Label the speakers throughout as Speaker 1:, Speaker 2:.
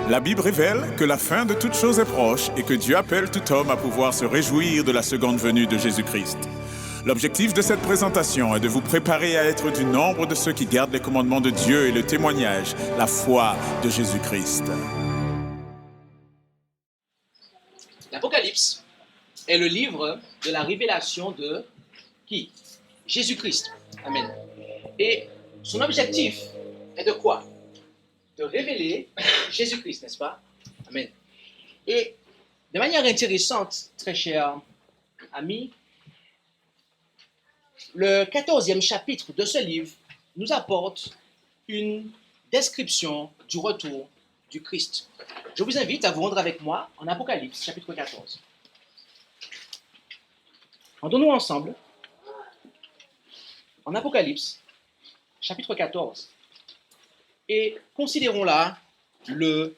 Speaker 1: La Bible révèle que la fin de toute chose est proche et que Dieu appelle tout homme à pouvoir se réjouir de la seconde venue de Jésus-Christ. L'objectif de cette présentation est de vous préparer à être du nombre de ceux qui gardent les commandements de Dieu et le témoignage, la foi de Jésus-Christ.
Speaker 2: L'Apocalypse est le livre de la révélation de qui? Jésus-Christ. Amen. Et son objectif est de quoi? De révéler Jésus-Christ, n'est-ce pas? Amen. Et de manière intéressante, très chers amis, le 14e chapitre de ce livre nous apporte une description du retour du Christ. Je vous invite à vous rendre avec moi en Apocalypse, chapitre 14. Rendons-nous ensemble en Apocalypse, chapitre 14, et considérons là le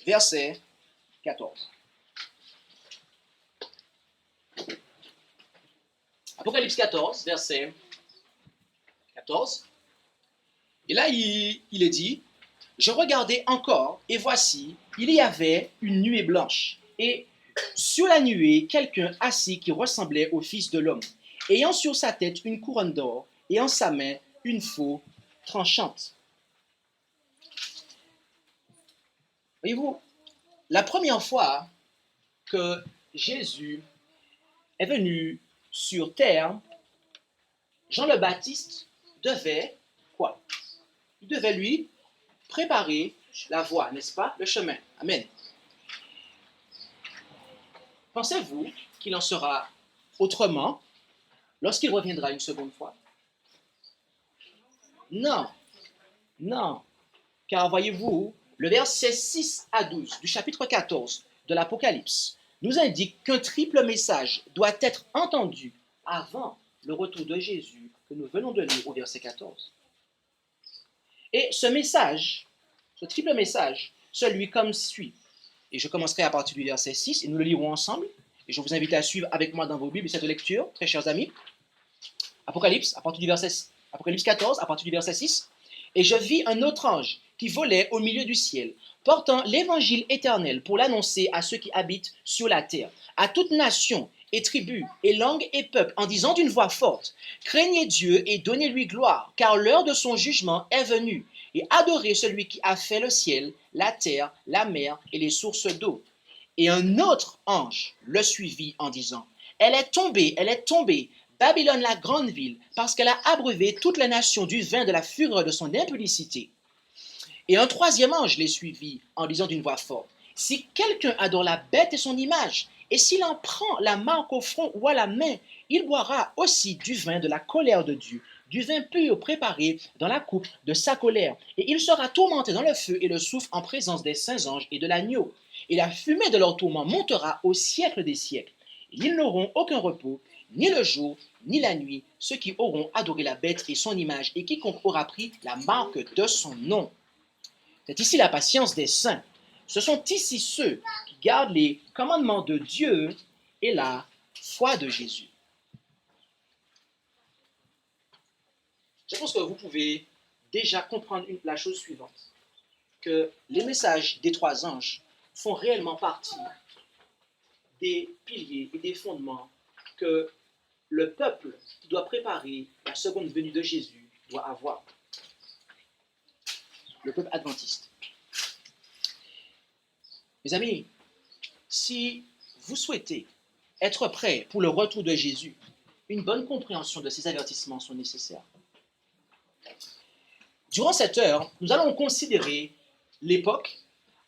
Speaker 2: verset 14. Apocalypse 14, verset 14. Et là, il est dit, « Je regardais encore, et voici, il y avait une nuée blanche, et sur la nuée, quelqu'un assis qui ressemblait au Fils de l'homme, ayant sur sa tête une couronne d'or, et en sa main une faux tranchante. » Voyez-vous, la première fois que Jésus est venu sur terre, Jean le Baptiste devait quoi? Il devait lui préparer la voie, n'est-ce pas? Le chemin. Amen. Pensez-vous qu'il en sera autrement lorsqu'il reviendra une seconde fois? Non, non. Car voyez-vous, le verset 6 à 12 du chapitre 14 de l'Apocalypse nous indique qu'un triple message doit être entendu avant le retour de Jésus que nous venons de lire au verset 14. Et ce message, ce triple message, celui comme suit. Et je commencerai à partir du verset 6 et nous le lirons ensemble. Et je vous invite à suivre avec moi dans vos Bibles cette lecture, très chers amis. Apocalypse 14, à partir du verset 6. Et je vis un autre ange qui volait au milieu du ciel, portant l'évangile éternel pour l'annoncer à ceux qui habitent sur la terre, à toute nation et tribu et langue et peuple, en disant d'une voix forte, « Craignez Dieu et donnez-lui gloire, car l'heure de son jugement est venue, et adorez celui qui a fait le ciel, la terre, la mer et les sources d'eau. » Et un autre ange le suivit en disant, « Elle est tombée, Babylone la grande ville, parce qu'elle a abreuvé toutes les nations du vin de la fureur de son impudicité. » Et un troisième ange les suivit en disant d'une voix forte, « Si quelqu'un adore la bête et son image, et s'il en prend la marque au front ou à la main, il boira aussi du vin de la colère de Dieu, du vin pur préparé dans la coupe de sa colère, et il sera tourmenté dans le feu et le soufre en présence des saints anges et de l'agneau. Et la fumée de leur tourment montera au siècle des siècles. Et ils n'auront aucun repos, ni le jour, ni la nuit, ceux qui auront adoré la bête et son image, et quiconque aura pris la marque de son nom. » C'est ici la patience des saints. Ce sont ici ceux qui gardent les commandements de Dieu et la foi de Jésus. Je pense que vous pouvez déjà comprendre la chose suivante, que les messages des trois anges font réellement partie des piliers et des fondements que le peuple qui doit préparer la seconde venue de Jésus doit avoir. Le peuple adventiste. Mes amis, si vous souhaitez être prêts pour le retour de Jésus, une bonne compréhension de ces avertissements sont nécessaires. Durant cette heure, nous allons considérer l'époque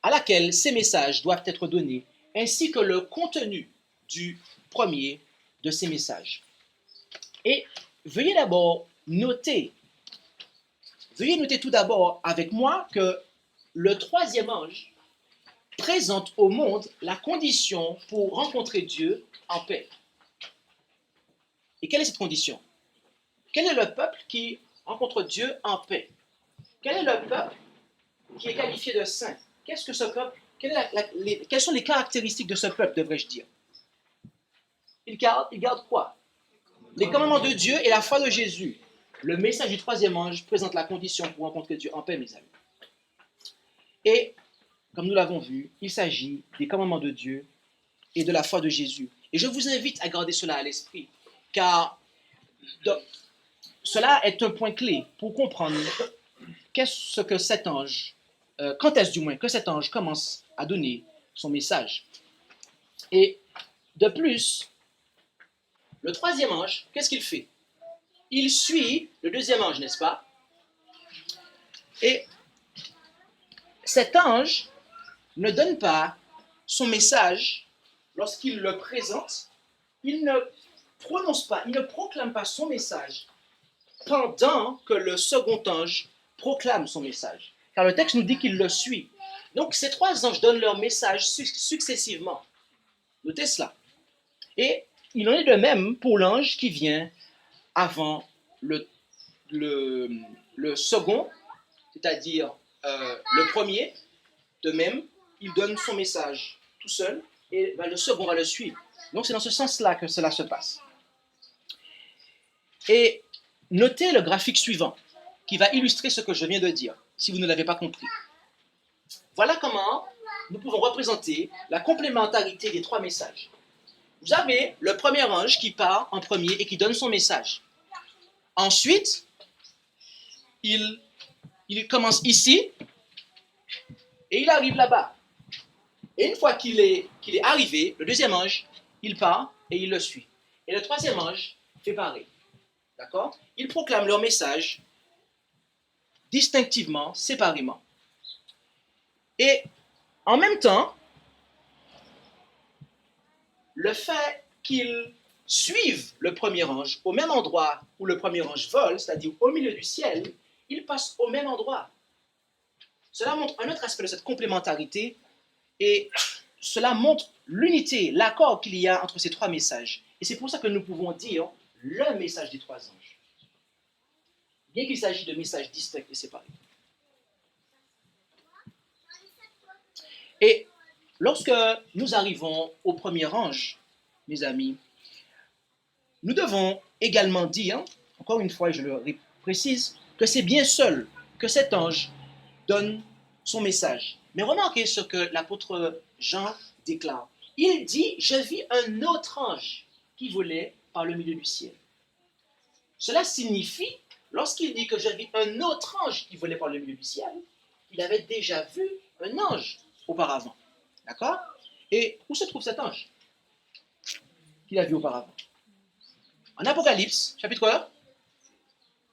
Speaker 2: à laquelle ces messages doivent être donnés, ainsi que le contenu du premier de ces messages. Et veuillez noter tout d'abord avec moi que le troisième ange présente au monde la condition pour rencontrer Dieu en paix. Et quelle est cette condition? Quel est le peuple qui rencontre Dieu en paix? Quel est le peuple qui est qualifié de saint? Qu'est-ce que ce peuple? Quelles sont les caractéristiques de ce peuple, devrais-je dire? Il garde quoi? Les commandements de Dieu et la foi de Jésus. Le message du troisième ange présente la condition pour rencontrer Dieu en paix, mes amis. Et, comme nous l'avons vu, il s'agit des commandements de Dieu et de la foi de Jésus. Et je vous invite à garder cela à l'esprit, car cela est un point clé pour comprendre qu'est-ce que cet ange, quand est-ce du moins que cet ange commence à donner son message. Et de plus, le troisième ange, qu'est-ce qu'il fait? Il suit le deuxième ange, n'est-ce pas? Et cet ange ne donne pas son message lorsqu'il le présente. Il ne prononce pas, il ne proclame pas son message pendant que le second ange proclame son message. Car le texte nous dit qu'il le suit. Donc ces trois anges donnent leur message successivement. Notez cela. Et il en est de même pour l'ange qui vient avant le second, c'est-à-dire le premier. De même, il donne son message tout seul et le second va le suivre. Donc c'est dans ce sens-là que cela se passe. Et notez le graphique suivant qui va illustrer ce que je viens de dire, si vous ne l'avez pas compris. Voilà comment nous pouvons représenter la complémentarité des trois messages. Vous avez le premier ange qui part en premier et qui donne son message. Ensuite, il commence ici et il arrive là-bas. Et une fois qu'il est arrivé, le deuxième ange, il part et il le suit. Et le troisième ange fait pareil. D'accord? Ils proclament leur message distinctivement, séparément. Et en même temps, le fait qu'ils suivent le premier ange au même endroit où le premier ange vole, c'est-à-dire au milieu du ciel, ils passent au même endroit. Cela montre un autre aspect de cette complémentarité et cela montre l'unité, l'accord qu'il y a entre ces trois messages. Et c'est pour ça que nous pouvons dire le message des trois anges, bien qu'il s'agisse de messages distincts et séparés. Et lorsque nous arrivons au premier ange, mes amis, nous devons également dire, encore une fois, je le précise, que c'est bien seul que cet ange donne son message. Mais remarquez ce que l'apôtre Jean déclare. Il dit, je vis un autre ange qui volait par le milieu du ciel. Cela signifie, lorsqu'il dit que je vis un autre ange qui volait par le milieu du ciel, il avait déjà vu un ange auparavant. D'accord? Et où se trouve cet ange qu'il a vu auparavant? En Apocalypse, chapitre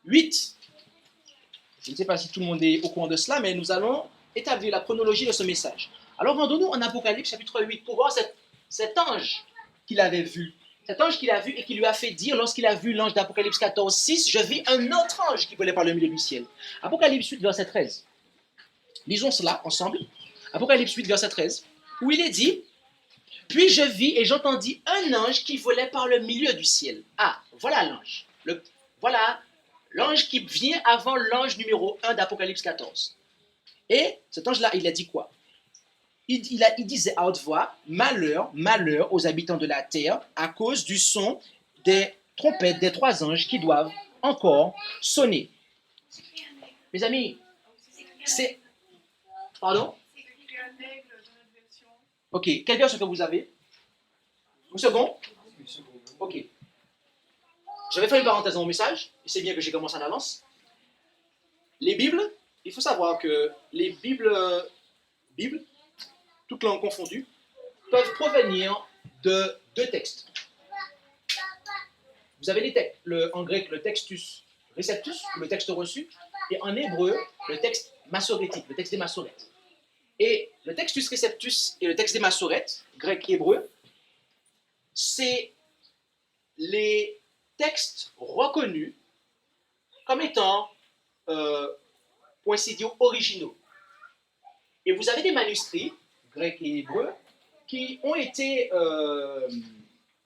Speaker 2: 8. Je ne sais pas si tout le monde est au courant de cela, mais nous allons établir la chronologie de ce message. Alors rendons-nous en Apocalypse chapitre 8 pour voir cet ange qu'il avait vu. Cet ange qu'il a vu et qui lui a fait dire, lorsqu'il a vu l'ange d'Apocalypse 14, 6, je vis un autre ange qui volait par le milieu du ciel. Apocalypse 8, verset 13. Lisons cela ensemble. Apocalypse 8, verset 13, où il est dit, puis je vis et j'entendis un ange qui volait par le milieu du ciel. Ah, voilà l'ange. Voilà l'ange qui vient avant l'ange numéro 1 d'Apocalypse 14. Et cet ange-là, il a dit quoi? Il disait à haute voix, malheur, malheur aux habitants de la terre à cause du son des trompettes des trois anges qui doivent encore sonner. Mes amis, c'est... Pardon? Ok, quelle version que vous avez? Une seconde? Ok. Je vais faire une parenthèse dans mon message, et c'est bien que j'ai commencé en avance. Les Bibles, il faut savoir que les Bibles, toutes langues confondues, peuvent provenir de deux textes. Vous avez en grec le textus receptus, le texte reçu, et en hébreu le texte massorétique, le texte des Massorètes. Et le textus receptus et le texte des Massorètes, grec et hébreu, c'est les textes reconnus comme étant, pour ainsi dire, originaux. Et vous avez des manuscrits, grecs et hébreux, qui ont été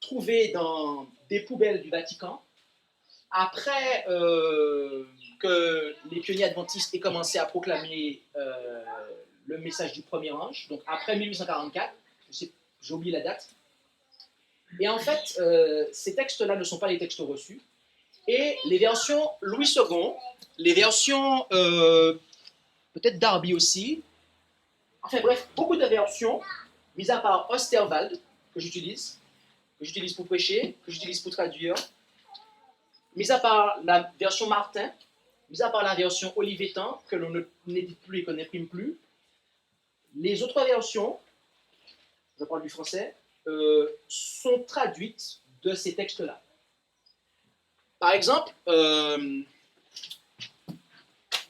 Speaker 2: trouvés dans des poubelles du Vatican après que les pionniers adventistes aient commencé à proclamer le message du premier ange, donc après 1844, j'ai oublié la date. Et en fait, ces textes-là ne sont pas les textes reçus. Et les versions Louis II, les versions peut-être Darby aussi, Enfin bref, beaucoup de versions, mis à part Osterwald, que j'utilise pour prêcher, que j'utilise pour traduire, mis à part la version Martin, mis à part la version Olivetan, que l'on n'édite plus et qu'on n'imprime plus, les autres versions, je parle du français, sont traduites de ces textes-là. Par exemple,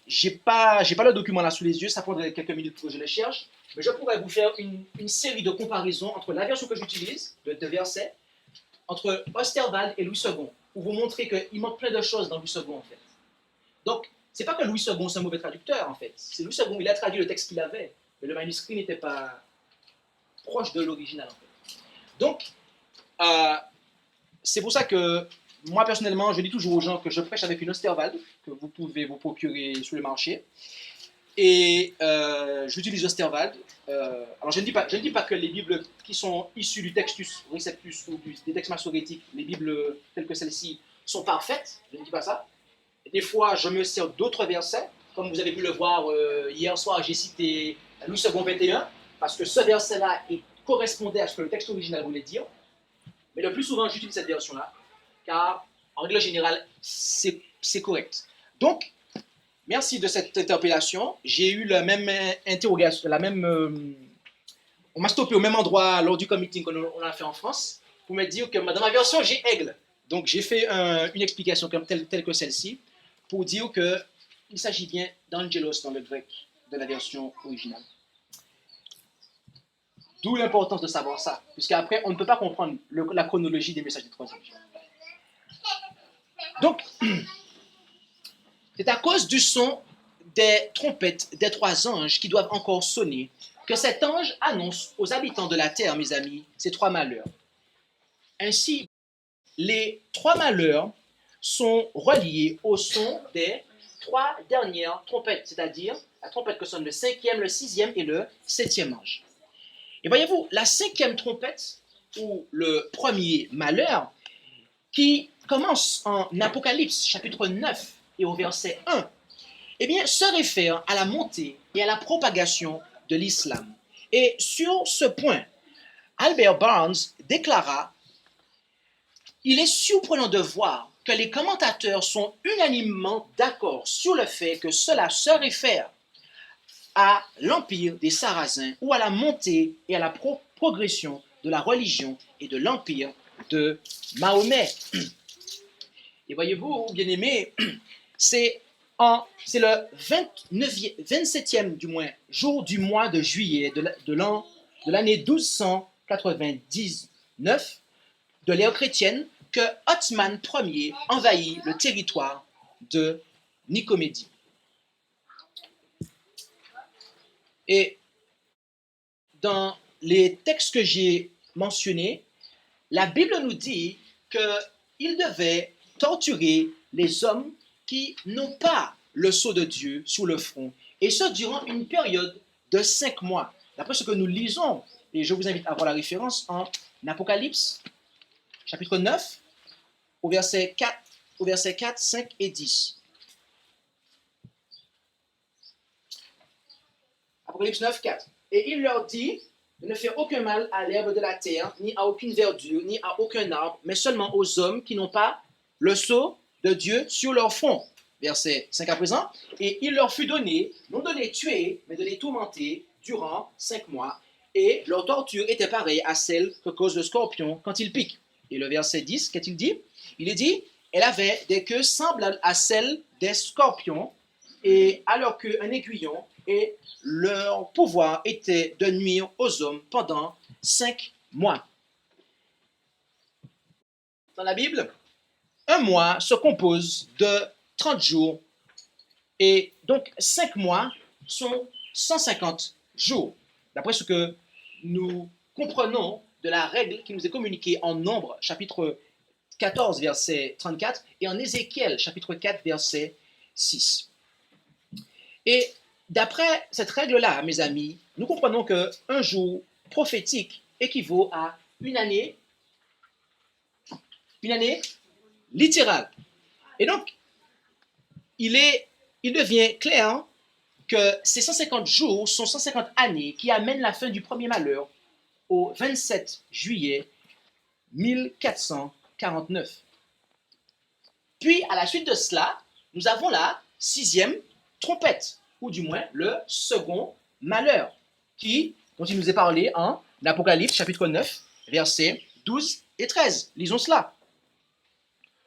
Speaker 2: j'ai pas le document là sous les yeux, ça prendrait quelques minutes que je le cherche, mais je pourrais vous faire une série de comparaisons entre la version que j'utilise, de versets, entre Osterwald et Louis II, pour vous montrer qu'il manque plein de choses dans Louis II en fait. Donc, c'est pas que Louis II c'est un mauvais traducteur en fait, c'est Louis II, il a traduit le texte qu'il avait, mais le manuscrit n'était pas proche de l'original en fait. Donc, c'est pour ça que moi personnellement, je dis toujours aux gens que je prêche avec une Osterwald, que vous pouvez vous procurer sur le marché. Et j'utilise Osterwald. Alors je ne dis pas que les Bibles qui sont issues du Textus Receptus ou des textes massorétiques, les Bibles telles que celles-ci, sont parfaites. Je ne dis pas ça. Et des fois, je me sers d'autres versets. Comme vous avez pu le voir hier soir, j'ai cité Louis II 21, parce que ce verset-là correspondait à ce que le texte original voulait dire. Mais le plus souvent, j'utilise cette version-là, car en règle générale, c'est correct. Donc, merci de cette interpellation. J'ai eu la même interrogation, on m'a stoppé au même endroit lors du committee qu'on a fait en France pour me dire que dans ma version, j'ai aigle. Donc, j'ai fait une explication telle que celle-ci pour dire qu'il s'agit bien d'angelos dans le grec de la version originale. D'où l'importance de savoir ça, puisqu'après, on ne peut pas comprendre la chronologie des messages des trois anges. Donc, c'est à cause du son des trompettes des trois anges qui doivent encore sonner que cet ange annonce aux habitants de la terre, mes amis, ces trois malheurs. Ainsi, les trois malheurs sont reliés au son des trois dernières trompettes, c'est-à-dire la trompette que sonne le cinquième, le sixième et le septième ange. Et voyez-vous, la cinquième trompette, ou le premier malheur, qui commence en Apocalypse, chapitre 9, et au verset 1, eh bien, se réfère à la montée et à la propagation de l'islam. Et sur ce point, Albert Barnes déclara « Il est surprenant de voir que les commentateurs sont unanimement d'accord sur le fait que cela se réfère à l'empire des Sarrasins ou à la montée et à la progression de la religion et de l'empire de Mahomet. » Et voyez-vous, bien-aimés, c'est le 27e jour du mois de juillet de l'année 1299 de l'ère chrétienne que Othman Ier envahit le territoire de Nicomédie. Et dans les textes que j'ai mentionnés, la Bible nous dit qu'il devait torturer les hommes qui n'ont pas le sceau de Dieu sur le front, et ce durant une période de 5 mois. D'après ce que nous lisons, et je vous invite à voir la référence en Apocalypse, chapitre 9, au verset 4, 5 et 10. Apocalypse 9, 4. Et il leur dit de ne faire aucun mal à l'herbe de la terre, ni à aucune verdure, ni à aucun arbre, mais seulement aux hommes qui n'ont pas le sceau de Dieu sur leur front. Verset 5 à présent. Et il leur fut donné, non de les tuer, mais de les tourmenter durant 5 mois. Et leur torture était pareille à celle que cause le scorpion quand il pique. Et le verset 10, qu'est-il dit? Il est dit, elle avait des queues semblables à celles des scorpions, et à leur queue un aiguillon, et leur pouvoir était de nuire aux hommes pendant 5 mois. Dans la Bible, un mois se compose de 30 jours, et donc 5 mois sont 150 jours. D'après ce que nous comprenons de la règle qui nous est communiquée en Nombre, chapitre 14, verset 34, et en Ézéchiel, chapitre 4, verset 6. Et d'après cette règle-là, mes amis, nous comprenons qu'un jour prophétique équivaut à une année littérale. Et donc, il devient clair que ces 150 jours sont 150 années qui amènent la fin du premier malheur au 27 juillet 1449. Puis, à la suite de cela, nous avons la 6e trompette, ou du moins le second malheur, dont il nous est parlé en Apocalypse chapitre 9, versets 12 et 13. Lisons cela.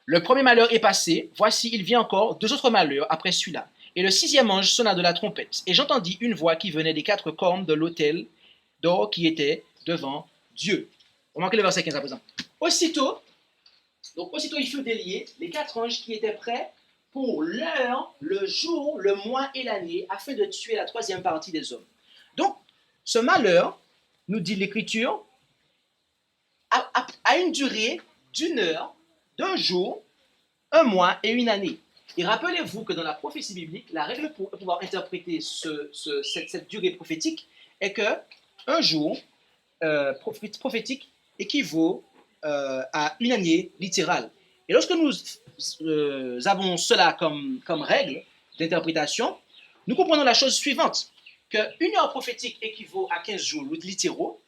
Speaker 2: Le premier malheur est passé, voici il vient encore 2 autres malheurs après celui-là. Et le 6e ange sonna de la trompette, et j'entendis une voix qui venait des 4 cornes de l'autel d'or qui était devant Dieu. Remarquez le verset 15 à présent. Aussitôt il fut délié les 4 anges qui étaient prêts pour l'heure, le jour, le mois et l'année, afin de tuer la 3e partie des hommes. Donc, ce malheur, nous dit l'Écriture, a une durée d'1 heure, d'1 jour, 1 mois et 1 année. Et rappelez-vous que dans la prophétie biblique, la règle pour pouvoir interpréter cette durée prophétique est que un jour prophétique équivaut à 1 année littérale. Et lorsque nous avons cela comme règle d'interprétation, nous comprenons la chose suivante, que 1 heure prophétique équivaut à 15 jours littéraux,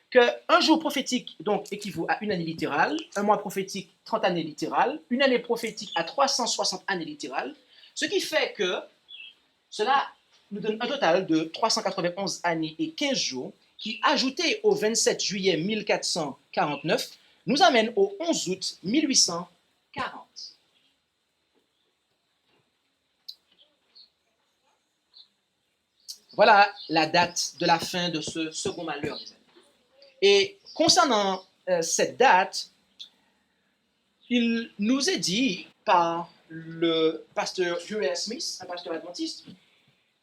Speaker 2: qu'un jour prophétique donc équivaut à 1 année littérale, un mois prophétique 30 années littérales, 1 année prophétique à 360 années littérales, ce qui fait que cela nous donne un total de 391 années et 15 jours qui, ajouté au 27 juillet 1449, nous amène au 11 août 1840. Voilà la date de la fin de ce second malheur, les amis. Et concernant cette date, il nous est dit par le pasteur Uriah Smith, un pasteur adventiste,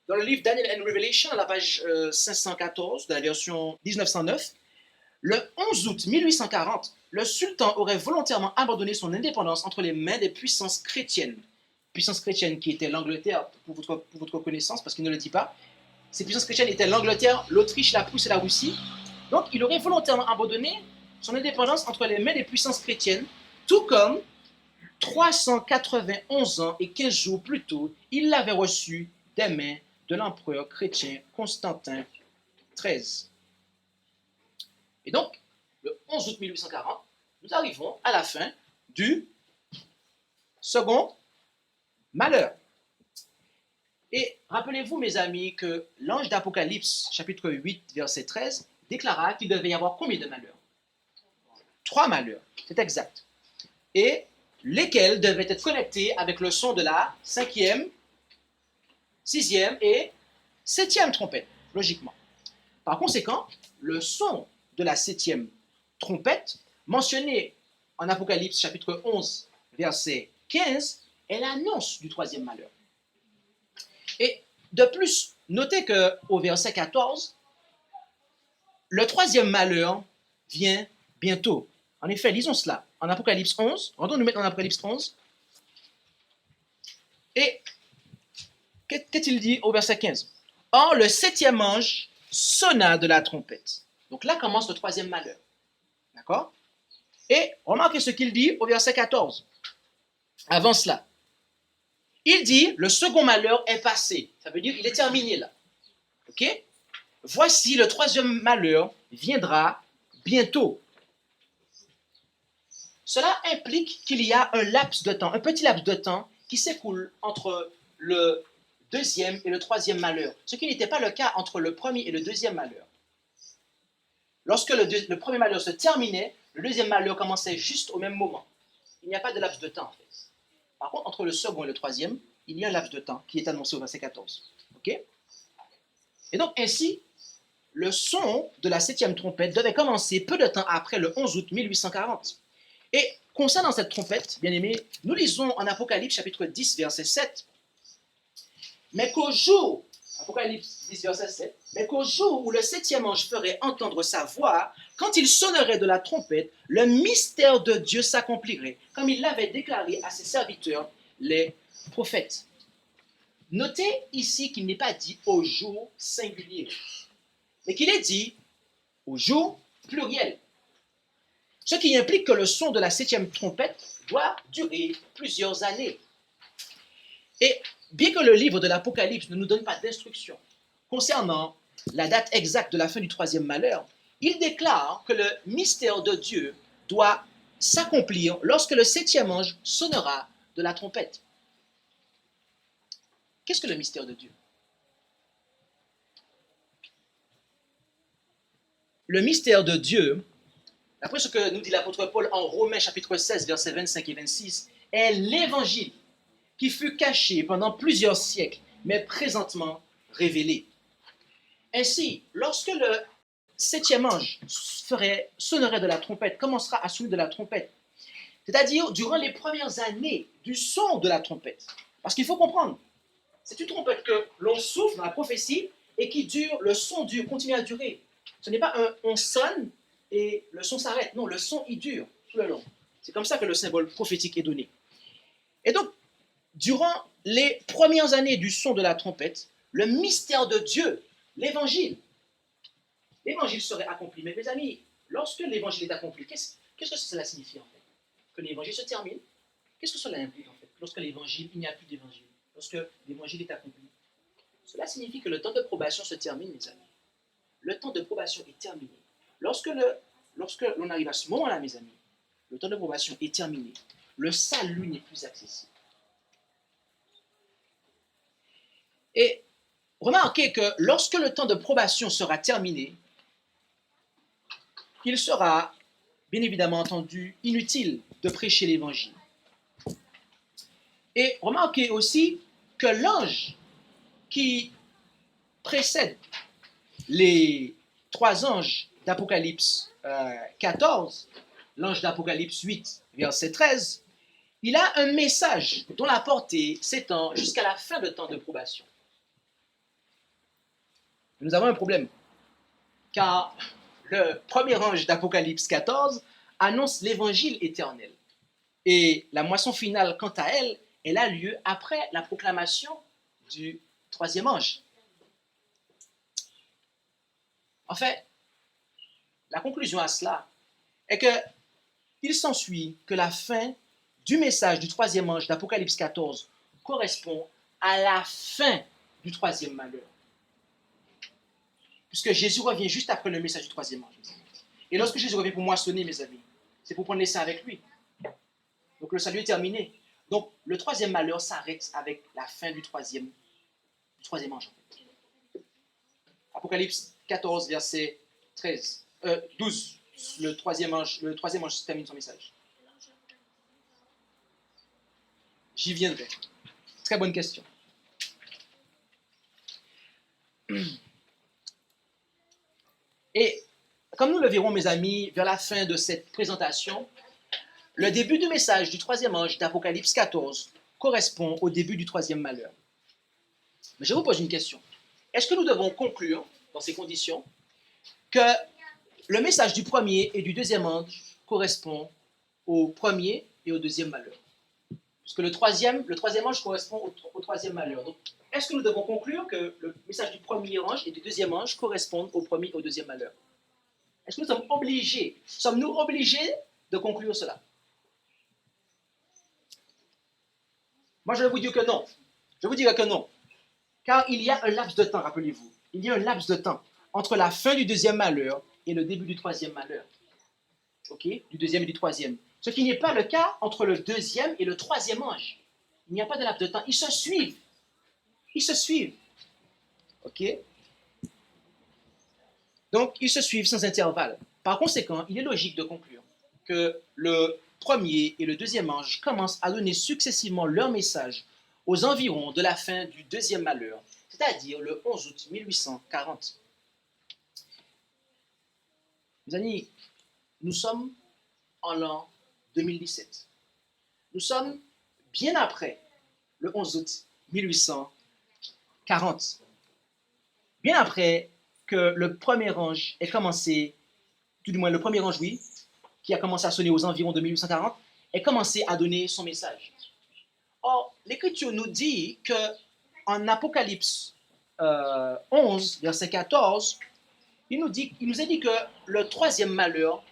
Speaker 2: dans le livre Daniel and Revelation, à la page 514 de la version 1909, le 11 août 1840, le sultan aurait volontairement abandonné son indépendance entre les mains des puissances chrétiennes. Puissance chrétienne qui était l'Angleterre, pour votre connaissance, parce qu'il ne le dit pas. Ces puissances chrétiennes étaient l'Angleterre, l'Autriche, la Prusse et la Russie. Donc, il aurait volontairement abandonné son indépendance entre les mains des puissances chrétiennes, tout comme 391 ans et 15 jours plus tôt, il l'avait reçu des mains de l'empereur chrétien Constantin XIII. Et donc, le 11 août 1840, nous arrivons à la fin du second malheur. Et rappelez-vous, mes amis, que l'ange d'Apocalypse, chapitre 8, verset 13, déclara qu'il devait y avoir combien de malheurs? 3 malheurs, c'est exact. Et lesquels devaient être connectés avec le son de la 5e, 6e et 7e trompette, logiquement. Par conséquent, le son de la 7e trompette, mentionné en Apocalypse chapitre 11, verset 15, est l'annonce du 3e malheur. Et de plus, notez qu'au verset 14, le 3e malheur vient bientôt. En effet, lisons cela en Apocalypse 11. Rendons-nous maintenant en Apocalypse 11. Et qu'est-il dit au verset 15? Or, le 7e ange sonna de la trompette. Donc là commence le 3e malheur. D'accord? Et remarquez ce qu'il dit au verset 14. Avant cela. Il dit, le second malheur est passé. Ça veut dire qu'il est terminé là. Ok? Voici le 3e malheur viendra bientôt. Cela implique qu'il y a un laps de temps, un petit laps de temps qui s'écoule entre le 2e et le 3e malheur, ce qui n'était pas le cas entre le 1er et le 2e malheur. Lorsque le premier malheur se terminait, le 2e malheur commençait juste au même moment. Il n'y a pas de laps de temps en fait. Par contre, entre le second et le 3e, il y a un laps de temps qui est annoncé au verset 14. Ok? Et donc ainsi, le son de la 7e trompette devait commencer peu de temps après le 11 août 1840. Et concernant cette trompette, bien aimés, nous lisons en Apocalypse chapitre 10, verset 7. Mais qu'au jour, Apocalypse 10, verset 7, mais qu'au jour où le 7e ange ferait entendre sa voix, quand il sonnerait de la trompette, le mystère de Dieu s'accomplirait, comme il l'avait déclaré à ses serviteurs, les prophètes. Notez ici qu'il n'est pas dit au jour singulier, mais qu'il est dit au jour pluriel. Ce qui implique que le son de la 7e trompette doit durer plusieurs années. Et bien que le livre de l'Apocalypse ne nous donne pas d'instructions concernant la date exacte de la fin du troisième malheur, il déclare que le mystère de Dieu doit s'accomplir lorsque le septième ange sonnera de la trompette. Qu'est-ce que le mystère de Dieu? Le mystère de Dieu, d'après ce que nous dit l'apôtre Paul en Romains chapitre 16, versets 25 et 26, est l'évangile qui fut caché pendant plusieurs siècles, mais présentement révélé. Ainsi, lorsque le septième ange sonnerait de la trompette, commencera à sonner de la trompette, c'est-à-dire durant les premières années du son de la trompette. Parce qu'il faut comprendre, c'est une trompette que l'on souffle dans la prophétie et qui dure, le son dure, continue à durer. Ce n'est pas on sonne et le son s'arrête. Non, le son, il dure tout le long. C'est comme ça que le symbole prophétique est donné. Et donc, durant les premières années du son de la trompette, le mystère de Dieu, l'évangile serait accompli. Mais mes amis, lorsque l'évangile est accompli, qu'est-ce que cela signifie en fait? Que l'évangile se termine? Qu'est-ce que cela implique en fait? Lorsque l'évangile, il n'y a plus d'évangile. Lorsque l'évangile est accompli. Cela signifie que le temps de probation se termine, mes amis. Le temps de probation est terminé. Lorsque l'on arrive à ce moment-là, mes amis, le temps de probation est terminé. Le salut n'est plus accessible. Et remarquez que lorsque le temps de probation sera terminé, il sera, bien évidemment entendu, inutile de prêcher l'évangile. Et remarquez aussi que l'ange qui précède les trois anges d'Apocalypse 14, l'ange d'Apocalypse 8, verset 13, il a un message dont la portée s'étend jusqu'à la fin de temps de probation. Nous avons un problème, car le premier ange d'Apocalypse 14 annonce l'évangile éternel. Et la moisson finale, quant à elle, elle a lieu après la proclamation du troisième ange. En fait, la conclusion à cela est qu'il s'ensuit que la fin du message du troisième ange d'Apocalypse 14 correspond à la fin du troisième malheur. Puisque Jésus revient juste après le message du troisième ange. Et lorsque Jésus revient pour moissonner, mes amis, c'est pour prendre l'essai avec lui. Donc le salut est terminé. Donc le troisième malheur s'arrête avec la fin du troisième ange. Apocalypse 14, verset 12. Le troisième ange termine son message. J'y viendrai. Très bonne question. Et comme nous le verrons, mes amis, vers la fin de cette présentation, le début du message du troisième ange d'Apocalypse 14 correspond au début du troisième malheur. Mais je vous pose une question. Est-ce que nous devons conclure, dans ces conditions, que le message du premier et du deuxième ange correspond au premier et au deuxième malheur? Puisque le troisième ange correspond au troisième malheur. Donc, est-ce que nous devons conclure que le message du premier ange et du deuxième ange correspondent au premier et au deuxième malheur? Est-ce que sommes-nous obligés de conclure cela? Moi, je vais vous dire que non. Je vous dirai que non. Car il y a un laps de temps, rappelez-vous. Il y a un laps de temps entre la fin du deuxième malheur et le début du troisième malheur. Ok? Du deuxième et du troisième. Ce qui n'est pas le cas entre le deuxième et le troisième ange. Il n'y a pas de laps de temps. Ils se suivent. Ok? Donc, ils se suivent sans intervalle. Par conséquent, il est logique de conclure que le premier et le deuxième ange commencent à donner successivement leur message aux environs de la fin du deuxième malheur, c'est-à-dire le 11 août 1840. Mes amis, nous sommes en l'an 2017. Nous sommes bien après le 11 août 1840. Bien après que le premier ange ait commencé, tout du moins le premier ange, oui, qui a commencé à sonner aux environs de 1840, ait commencé à donner son message. Or, l'Écriture nous dit qu'en Apocalypse 11, verset 14, il nous est dit que le troisième malheur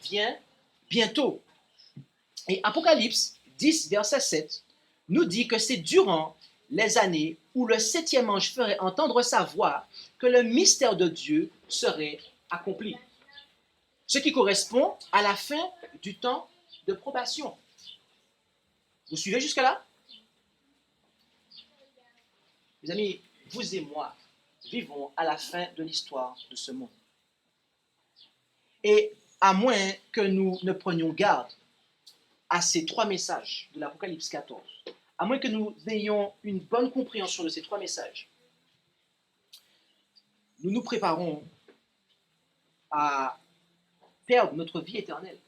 Speaker 2: vient bientôt. Et Apocalypse 10, verset 7, nous dit que c'est durant les années où le septième ange ferait entendre sa voix, que le mystère de Dieu serait accompli. Ce qui correspond à la fin du temps de probation. Vous suivez jusque-là? Mes amis, vous et moi vivons à la fin de l'histoire de ce monde. Et à moins que nous ne prenions garde à ces trois messages de l'Apocalypse 14, à moins que nous ayons une bonne compréhension de ces trois messages, nous nous préparons à perdre notre vie éternelle.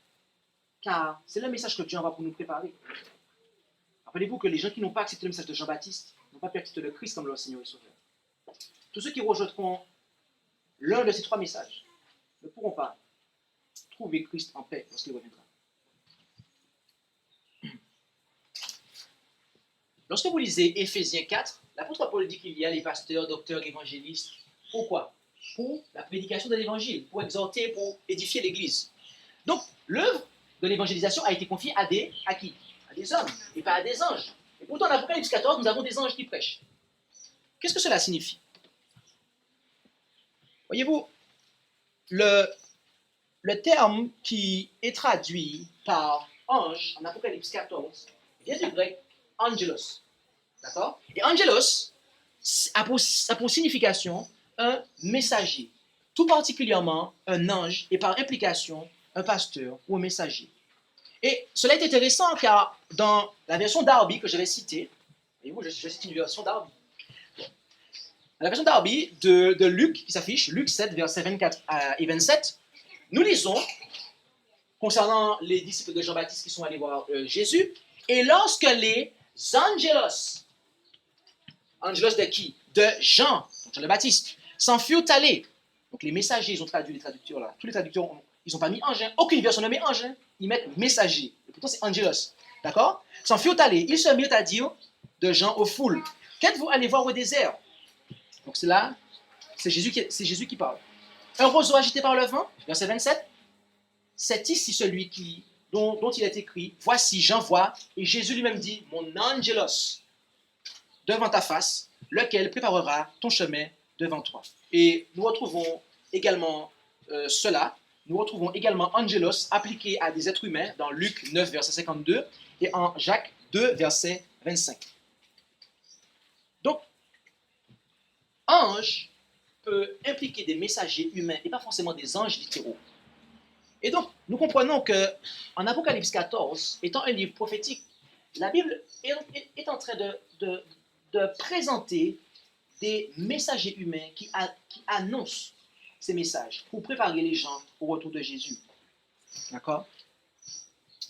Speaker 2: Car c'est le message que Dieu envoie pour nous préparer. Rappelez-vous que les gens qui n'ont pas accepté le message de Jean-Baptiste n'ont pas pu accepter le Christ comme leur Seigneur et Sauveur. Tous ceux qui rejetteront l'un de ces trois messages ne pourront pas trouver Christ en paix lorsqu'il reviendra. Lorsque vous lisez Éphésiens 4, l'apôtre Paul dit qu'il y a les pasteurs, docteurs, évangélistes. Pourquoi? Pour la prédication de l'évangile, pour exhorter, pour édifier l'Église. Donc, l'œuvre de l'évangélisation a été confiée à qui? À des hommes, et pas à des anges. Et pourtant, en Apocalypse 14, nous avons des anges qui prêchent. Qu'est-ce que cela signifie? Voyez-vous, le terme qui est traduit par ange en Apocalypse 14 vient du grec angelos. D'accord? Et angelos a pour signification un messager, tout particulièrement un ange et par implication un pasteur ou un messager. Et cela est intéressant car dans la version Darby que je vais citer, voyez-vous, je cite une version Darby. Dans la version Darby de Luc qui s'affiche, Luc 7, versets 24 et 27, nous lisons concernant les disciples de Jean-Baptiste qui sont allés voir Jésus, et lorsque les angelos de qui? De Jean, Jean le Baptiste, s'en furent allés. Donc les messagers, ils ont traduit les traducteurs là. Tous les traducteurs, ils n'ont pas mis ange. Aucune version ne met ange. Ils mettent messager. Et pourtant c'est angelos. D'accord? S'en furent allés. Ils se mirent à dire de Jean aux foules. Qu'êtes-vous allés voir au désert? Donc c'est là, c'est Jésus qui parle. Un roseau agité par le vent, verset 27. C'est ici celui dont il est écrit, voici, j'envoie, et Jésus lui-même dit, mon angelos, devant ta face, lequel préparera ton chemin devant toi. Et nous retrouvons également nous retrouvons également angelos appliqué à des êtres humains dans Luc 9, verset 52, et en Jacques 2, verset 25. Donc, ange peut impliquer des messagers humains et pas forcément des anges littéraux. Et donc, nous comprenons qu'en Apocalypse 14, étant un livre prophétique, la Bible est en train de présenter des messagers humains qui annoncent ces messages pour préparer les gens au retour de Jésus. D'accord?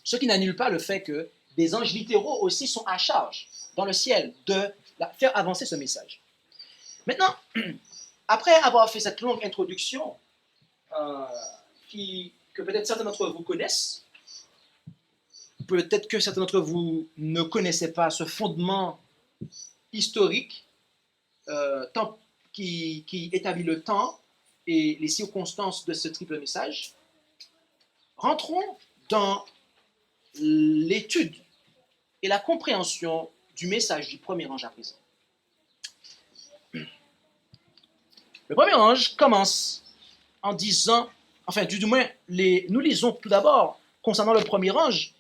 Speaker 2: Ce qui n'annule pas le fait que des anges littéraux aussi sont à charge dans le ciel de faire avancer ce message. Maintenant, après avoir fait cette longue introduction, que peut-être certains d'entre vous connaissent, peut-être que certains d'entre vous ne connaissaient pas ce fondement historique qui établit le temps et les circonstances de ce triple message. Rentrons dans l'étude et la compréhension du message du premier ange à présent. Le premier ange commence en disant, enfin du moins, nous lisons tout d'abord concernant le premier ange,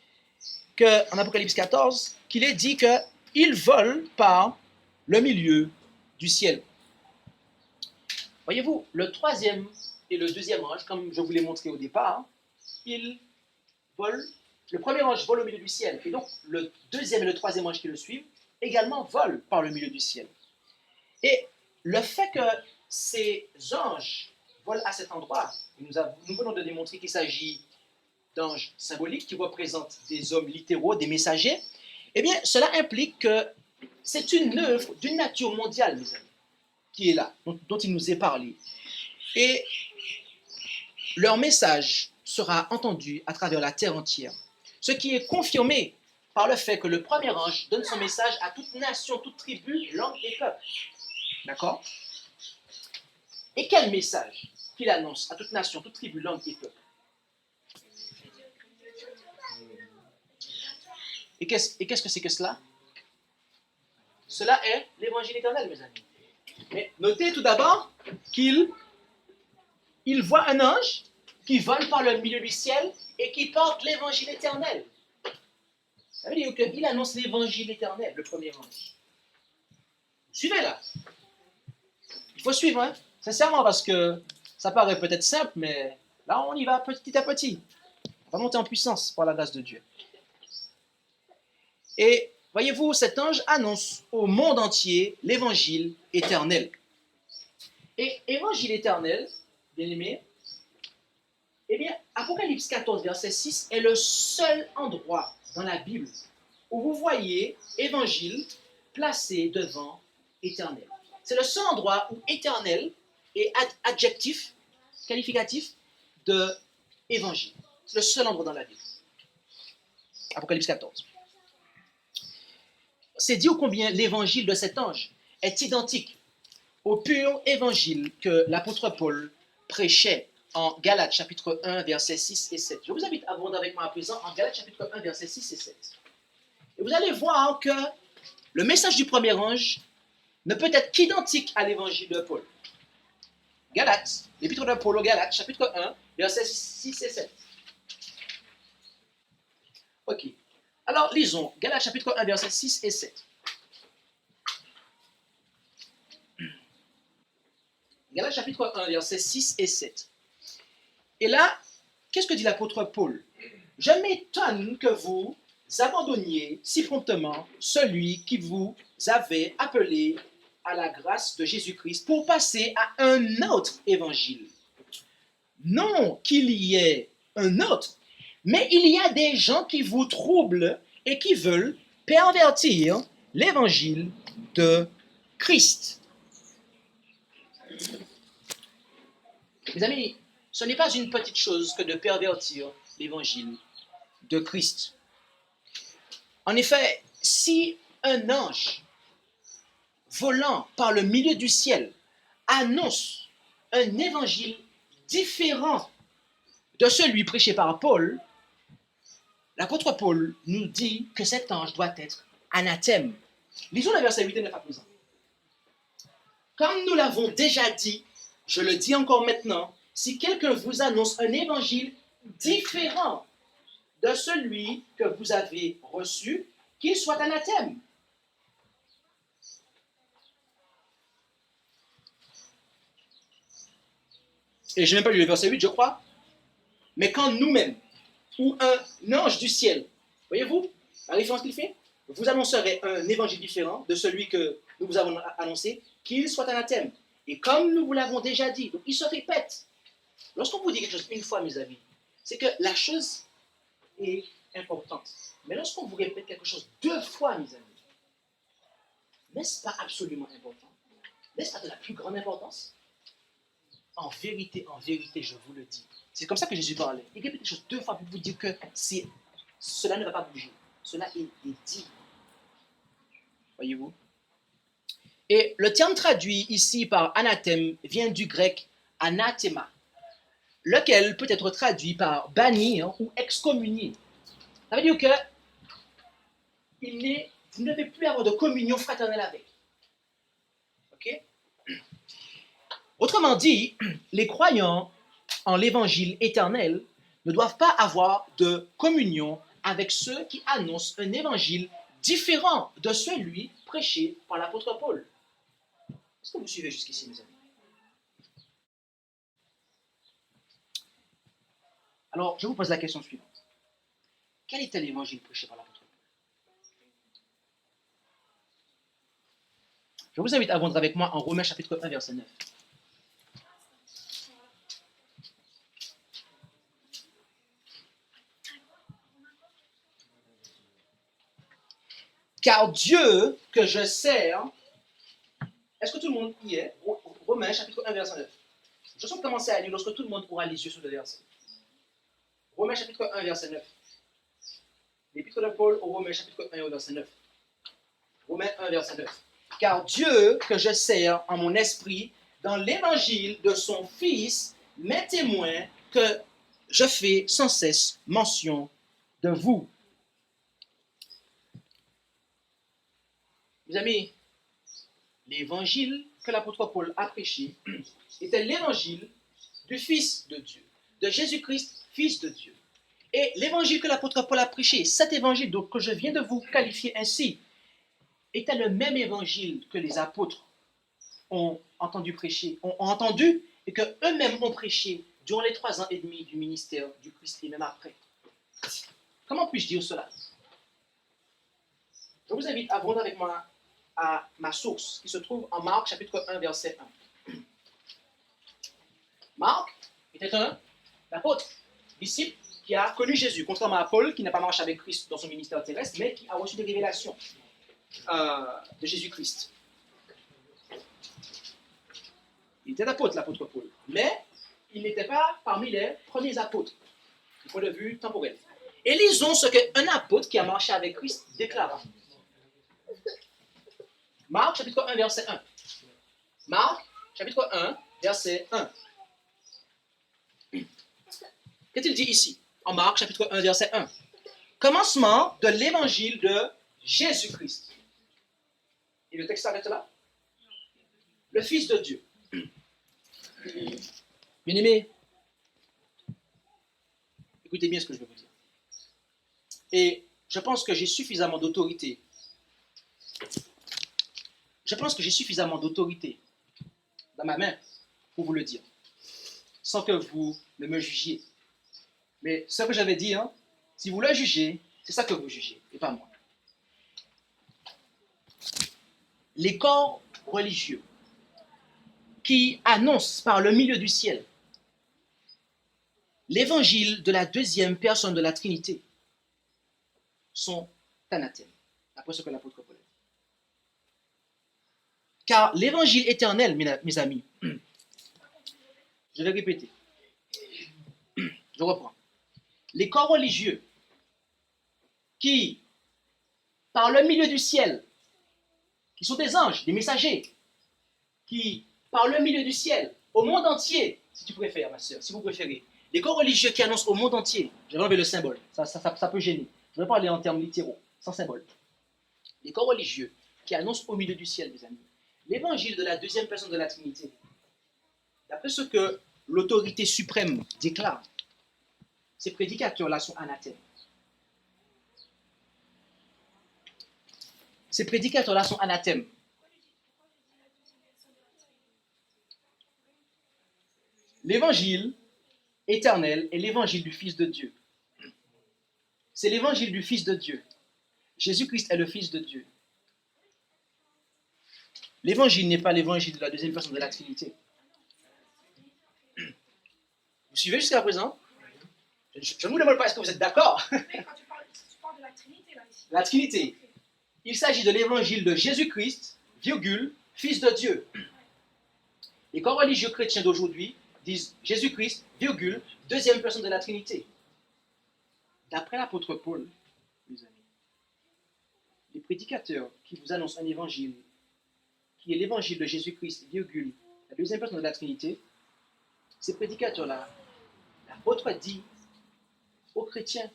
Speaker 2: en Apocalypse 14, qu'il est dit qu'il vole par le milieu du ciel. Voyez-vous, le troisième et le deuxième ange, comme je vous l'ai montré au départ, ils volent. Le premier ange vole au milieu du ciel, et donc le deuxième et le troisième ange qui le suivent également volent par le milieu du ciel. Et le fait que ces anges volent à cet endroit, nous venons de démontrer qu'il s'agit d'anges symboliques qui représentent des hommes littéraux, des messagers, eh bien, cela implique que c'est une œuvre d'une nature mondiale, mes amis, qui est là, dont il nous est parlé. Et leur message sera entendu à travers la terre entière. Ce qui est confirmé par le fait que le premier ange donne son message à toute nation, toute tribu, langue et peuple. D'accord? Et quel message qu'il annonce à toute nation, toute tribu, langue et peuple? Et qu'est-ce que c'est que cela? Cela est l'évangile éternel, mes amis. Mais notez tout d'abord qu'il voit un ange qui vole par le milieu du ciel et qui porte l'évangile éternel. Ça veut dire qu'il annonce l'évangile éternel, le premier ange. Suivez là. Il faut suivre, hein? Sincèrement, parce que ça paraît peut-être simple, mais là, on y va petit à petit. On va monter en puissance par la grâce de Dieu. Et voyez-vous, cet ange annonce au monde entier l'évangile éternel. Et évangile éternel, bien aimé, eh bien, Apocalypse 14, verset 6 est le seul endroit dans la Bible où vous voyez évangile placé devant éternel. C'est le seul endroit où éternel est adjectif, qualificatif de évangile. C'est le seul endroit dans la Bible. Apocalypse 14. C'est dit ô combien l'évangile de cet ange est identique au pur évangile que l'apôtre Paul prêchait en Galates chapitre 1, versets 6 et 7. Je vous invite à abonder avec moi à présent en Galates chapitre 1, versets 6 et 7. Et vous allez voir que le message du premier ange ne peut être qu'identique à l'évangile de Paul. Galates, l'épître de Paul aux Galates, chapitre 1, versets 6 et 7. Ok. Alors, lisons Galates, chapitre 1, versets 6 et 7. Galates, chapitre 1, versets 6 et 7. Et là, qu'est-ce que dit l'apôtre Paul? Je m'étonne que vous abandonniez si promptement celui qui vous avait appelé à la grâce de Jésus-Christ pour passer à un autre évangile. Non qu'il y ait un autre, mais il y a des gens qui vous troublent et qui veulent pervertir l'évangile de Christ. Mes amis, ce n'est pas une petite chose que de pervertir l'évangile de Christ. En effet, si un ange volant par le milieu du ciel annonce un évangile différent de celui prêché par Paul, l'apôtre Paul nous dit que cet ange doit être anathème. Lisons le verset 8 et 9 à présent. Comme nous l'avons déjà dit, je le dis encore maintenant, si quelqu'un vous annonce un évangile différent de celui que vous avez reçu, qu'il soit anathème. Et je n'ai même pas lu le verset 8, je crois. Mais quand nous-mêmes, ou un ange du ciel, voyez-vous la référence qu'il fait? Vous annoncerez un évangile différent de celui que nous vous avons annoncé, qu'il soit anathème. Et comme nous vous l'avons déjà dit, donc il se répète. Lorsqu'on vous dit quelque chose une fois, mes amis, c'est que la chose est importante. Mais lorsqu'on vous répète quelque chose deux fois, mes amis, n'est-ce pas absolument important? N'est-ce pas de la plus grande importance? En vérité, je vous le dis. C'est comme ça que Jésus parlait. Il répète quelque chose deux fois pour vous dire que cela ne va pas bouger. Cela est dit. Voyez-vous? Et le terme traduit ici par anathème vient du grec anathema, lequel peut être traduit par bannir ou excommunier. Ça veut dire que vous ne devez plus avoir de communion fraternelle avec. Ok? Autrement dit, les croyants en l'évangile éternel ne doivent pas avoir de communion avec ceux qui annoncent un évangile différent de celui prêché par l'apôtre Paul. Est-ce que vous suivez jusqu'ici, mes amis? Alors, je vous pose la question suivante. Quel était l'évangile prêché par l'apôtre Paul? Je vous invite à abonder avec moi en Romains chapitre 1, verset 9. Car Dieu que je sers, est-ce que tout le monde y est? Romains chapitre 1, verset 9. Je sens commencer à lire lorsque tout le monde aura les yeux sur le verset. Romains chapitre 1, verset 9. L'épître de Paul au Romains chapitre 1, verset 9. Romains 1, verset 9. Car Dieu que je sers en mon esprit dans l'évangile de son Fils m'est témoin que je fais sans cesse mention de vous. Mes amis, l'évangile que l'apôtre Paul a prêché était l'évangile du Fils de Dieu, de Jésus-Christ, Fils de Dieu. Et l'évangile que l'apôtre Paul a prêché, cet évangile donc, que je viens de vous qualifier ainsi, était le même évangile que les apôtres ont entendu prêcher, ont entendu et que eux-mêmes ont prêché durant les 3 ans et demi du ministère du Christ et même après. Comment puis-je dire cela? Je vous invite à voir avec moi à ma source qui se trouve en Marc chapitre 1 verset 1. Marc était un apôtre, disciple qui a connu Jésus, contrairement à Paul qui n'a pas marché avec Christ dans son ministère terrestre, mais qui a reçu des révélations de Jésus-Christ. Il était apôtre, l'apôtre Paul, mais il n'était pas parmi les premiers apôtres, du point de vue temporel. Et lisons ce qu'un apôtre qui a marché avec Christ déclara. Marc, chapitre 1, verset 1. Marc, chapitre 1, verset 1. Qu'est-il dit ici? En Marc, chapitre 1, verset 1. Commencement de l'évangile de Jésus-Christ. Et le texte s'arrête là? Le Fils de Dieu. Bien-aimés, écoutez bien ce que je vais vous dire. Et je pense que j'ai suffisamment d'autorité. Je pense que j'ai suffisamment d'autorité dans ma main pour vous le dire, sans que vous ne me jugiez. Mais ce que j'avais dit, si vous le jugez, c'est ça que vous jugez, et pas moi. Les corps religieux qui annoncent par le milieu du ciel l'évangile de la deuxième personne de la Trinité sont anathèmes, après ce que l'apôtre Paul a dit. Car l'évangile éternel, mes amis, je vais répéter, je reprends. Les corps religieux qui, par le milieu du ciel, qui sont des anges, des messagers, qui, par le milieu du ciel, au monde entier, si tu préfères, ma soeur, si vous préférez, les corps religieux qui annoncent au monde entier, je vais enlever le symbole, ça peut gêner, je vais parler en termes littéraux, sans symbole. Les corps religieux qui annoncent au milieu du ciel, mes amis, l'évangile de la deuxième personne de la Trinité, d'après ce que l'autorité suprême déclare, ces prédicateurs-là sont anathèmes. Ces prédicateurs-là sont anathèmes. L'évangile éternel est l'évangile du Fils de Dieu. C'est l'évangile du Fils de Dieu. Jésus-Christ est le Fils de Dieu. L'évangile n'est pas l'évangile de la deuxième personne de la Trinité. Vous suivez jusqu'à présent? Je ne vous demande pas est-ce que vous êtes d'accord.
Speaker 3: Mais quand tu parles de la Trinité, là, ici.
Speaker 2: La Trinité. Il s'agit de l'évangile de Jésus-Christ, virgule, Fils de Dieu. Les corps religieux chrétiens d'aujourd'hui disent Jésus-Christ, virgule, deuxième personne de la Trinité. D'après l'apôtre Paul, mes amis, les prédicateurs qui vous annoncent un évangile qui est l'évangile de Jésus-Christ, virgule, la deuxième personne de la Trinité, ces prédicateurs-là, l'apôtre dit aux chrétiens,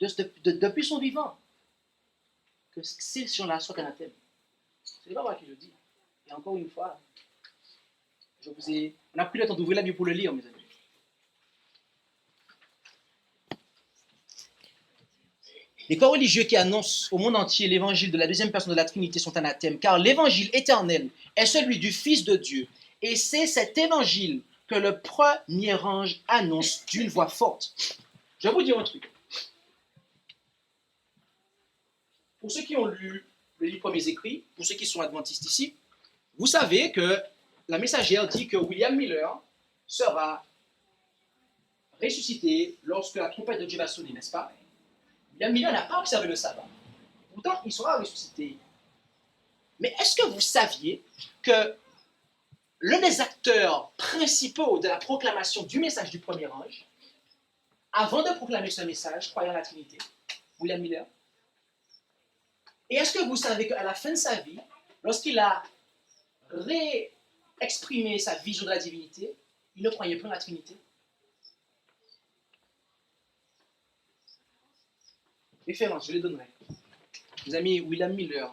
Speaker 2: depuis son vivant, que ces gens-là soient anathèmes. C'est pas moi qui le dis. Et encore une fois, on a pris le temps d'ouvrir la Bible pour le lire, mes amis. Les corps religieux qui annoncent au monde entier l'évangile de la deuxième personne de la Trinité sont anathèmes, car l'évangile éternel est celui du Fils de Dieu. Et c'est cet évangile que le premier ange annonce d'une voix forte. Je vais vous dire un truc. Pour ceux qui ont lu les livres premiers écrits, pour ceux qui sont adventistes ici, vous savez que la messagère dit que William Miller sera ressuscité lorsque la trompette de Dieu va sonner, n'est-ce pas? William Miller n'a pas observé le sabbat. Pourtant, il sera ressuscité. Mais est-ce que vous saviez que l'un des acteurs principaux de la proclamation du message du premier ange, avant de proclamer ce message, croyant à la Trinité, William Miller, et est-ce que vous savez qu'à la fin de sa vie, lorsqu'il a réexprimé sa vision de la divinité, il ne croyait plus en la Trinité? Référence, je les donnerai. Mes amis, William Miller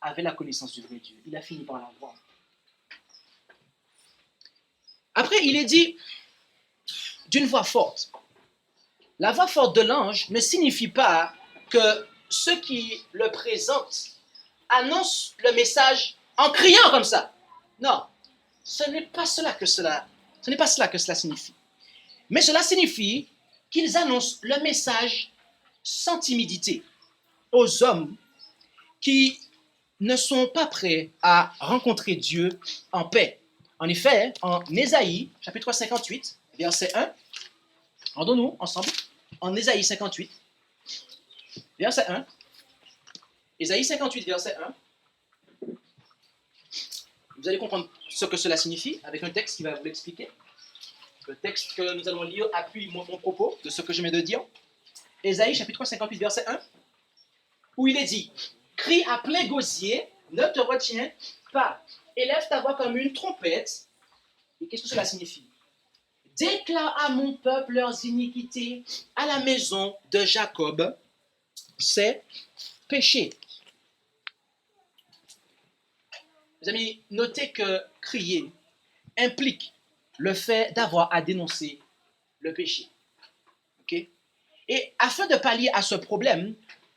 Speaker 2: avait la connaissance du vrai Dieu. Il a fini par l'avoir. Après, il est dit d'une voix forte. La voix forte de l'ange ne signifie pas que ceux qui le présentent annoncent le message en criant comme ça. Non, ce n'est pas cela que cela signifie. Mais cela signifie qu'ils annoncent le message sans timidité aux hommes qui ne sont pas prêts à rencontrer Dieu en paix. En effet, en Ésaïe, chapitre 58, verset 1, rendons-nous ensemble, en Ésaïe 58, verset 1, Ésaïe 58, verset 1, vous allez comprendre ce que cela signifie avec un texte qui va vous l'expliquer. Le texte que nous allons lire appuie mon propos de ce que je viens de dire. Ésaïe chapitre 58, verset 1, où il est dit « Crie à plein gosier, ne te retiens pas, élève ta voix comme une trompette. » Et qu'est-ce que cela signifie? « Déclare à mon peuple leurs iniquités, à la maison de Jacob, ses péchés. » Mes amis, notez que crier implique le fait d'avoir à dénoncer le péché. Okay? Et afin de pallier à ce problème,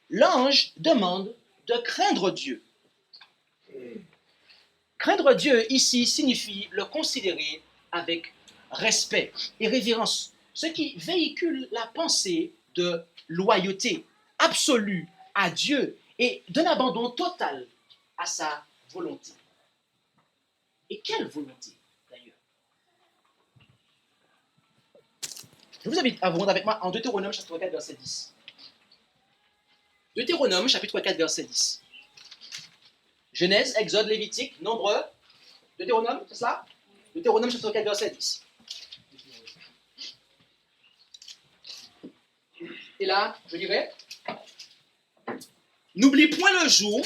Speaker 2: l'ange demande de craindre Dieu. Craindre Dieu ici signifie le considérer avec respect et révérence, ce qui véhicule la pensée de loyauté absolue à Dieu et d'un abandon total à sa volonté. Et quelle volonté, d'ailleurs? Je vous invite à vous rendre avec moi en Deutéronome chapitre 4, verset 10. Deutéronome chapitre 4, verset 10. Genèse, Exode, Lévitique, Nombre, Deutéronome, c'est cela? Deutéronome chapitre 4, verset 10. Et là, je dirais, n'oublie point le jour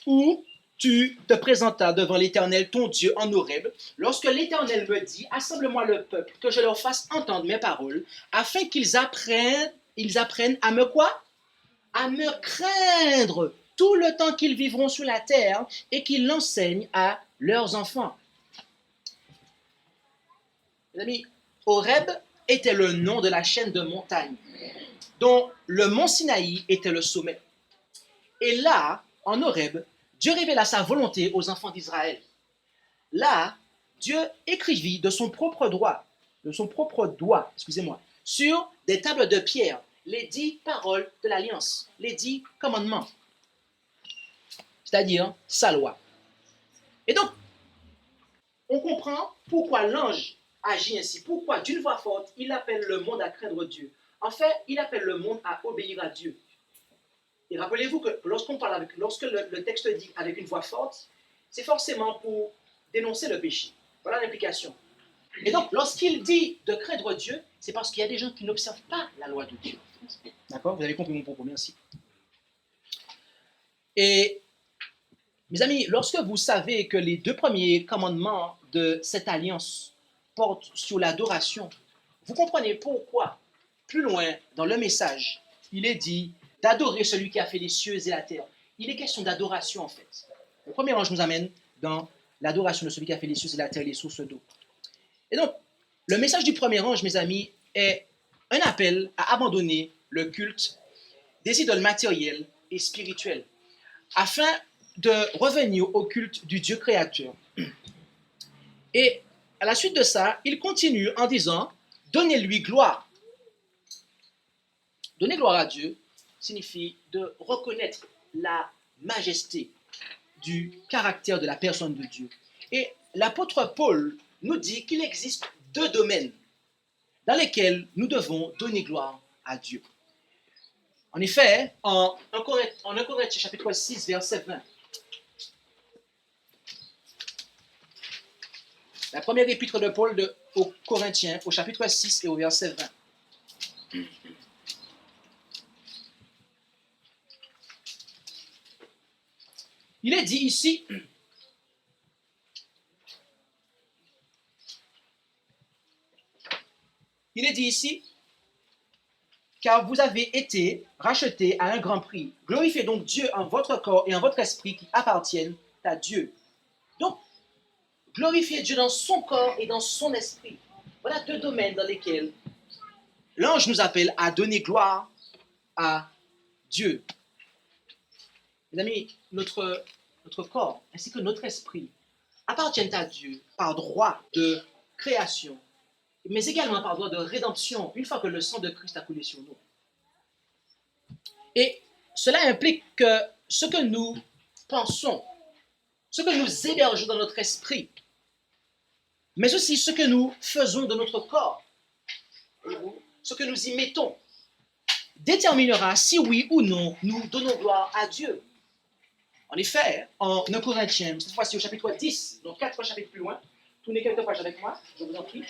Speaker 2: où tu te présentas devant l'Éternel, ton Dieu, en Horeb, lorsque l'Éternel me dit, assemble-moi le peuple, que je leur fasse entendre mes paroles, afin qu'ils apprennent à me quoi? À me craindre tout le temps qu'ils vivront sur la terre et qu'ils l'enseignent à leurs enfants. Mes amis, Horeb était le nom de la chaîne de montagnes, dont le mont Sinaï était le sommet. Et là, en Horeb, Dieu révéla sa volonté aux enfants d'Israël. Là, Dieu écrivit de son propre doigt, sur des tables de pierre, les 10 paroles de l'Alliance, les 10 commandements, c'est-à-dire sa loi. Et donc, on comprend pourquoi l'ange agit ainsi, pourquoi d'une voix forte, il appelle le monde à craindre Dieu. En fait, il appelle le monde à obéir à Dieu. Et rappelez-vous que lorsque le texte dit avec une voix forte, c'est forcément pour dénoncer le péché. Voilà l'implication. Et donc, lorsqu'il dit de craindre Dieu, c'est parce qu'il y a des gens qui n'observent pas la loi de Dieu. D'accord? Vous avez compris mon propos, merci. Et, mes amis, lorsque vous savez que les 2 premiers commandements de cette alliance portent sur l'adoration, vous comprenez pourquoi, plus loin dans le message, il est dit d'adorer celui qui a fait les cieux et la terre. Il est question d'adoration, en fait. Le premier ange nous amène dans l'adoration de celui qui a fait les cieux et la terre et les sources d'eau. Et donc, le message du premier ange, mes amis, est un appel à abandonner le culte des idoles matérielles et spirituelles, afin de revenir au culte du Dieu créateur. Et à la suite de ça, il continue en disant « Donnez-lui gloire ». Donner gloire à Dieu signifie de reconnaître la majesté du caractère de la personne de Dieu. Et l'apôtre Paul nous dit qu'il existe 2 domaines dans lesquels nous devons donner gloire à Dieu. En effet, en 1 Corinthiens chapitre 6, verset 20, la première épître de Paul aux Corinthiens, au chapitre 6 et au verset 20. Il est dit ici, car vous avez été rachetés à un grand prix. Glorifiez donc Dieu en votre corps et en votre esprit qui appartiennent à Dieu. Donc, glorifier Dieu dans son corps et dans son esprit. Voilà deux domaines dans lesquels l'ange nous appelle à donner gloire à Dieu. Mes amis, notre corps ainsi que notre esprit appartiennent à Dieu par droit de création, mais également par droit de rédemption, une fois que le sang de Christ a coulé sur nous. Et cela implique que ce que nous pensons, ce que nous hébergeons dans notre esprit, mais aussi ce que nous faisons de notre corps, ce que nous y mettons, déterminera si oui ou non nous donnons gloire à Dieu. En effet, en 1 Corinthiens, cette fois-ci au chapitre 10, donc 4 chapitres plus loin, tournez quelques pages avec moi, je vous en prie.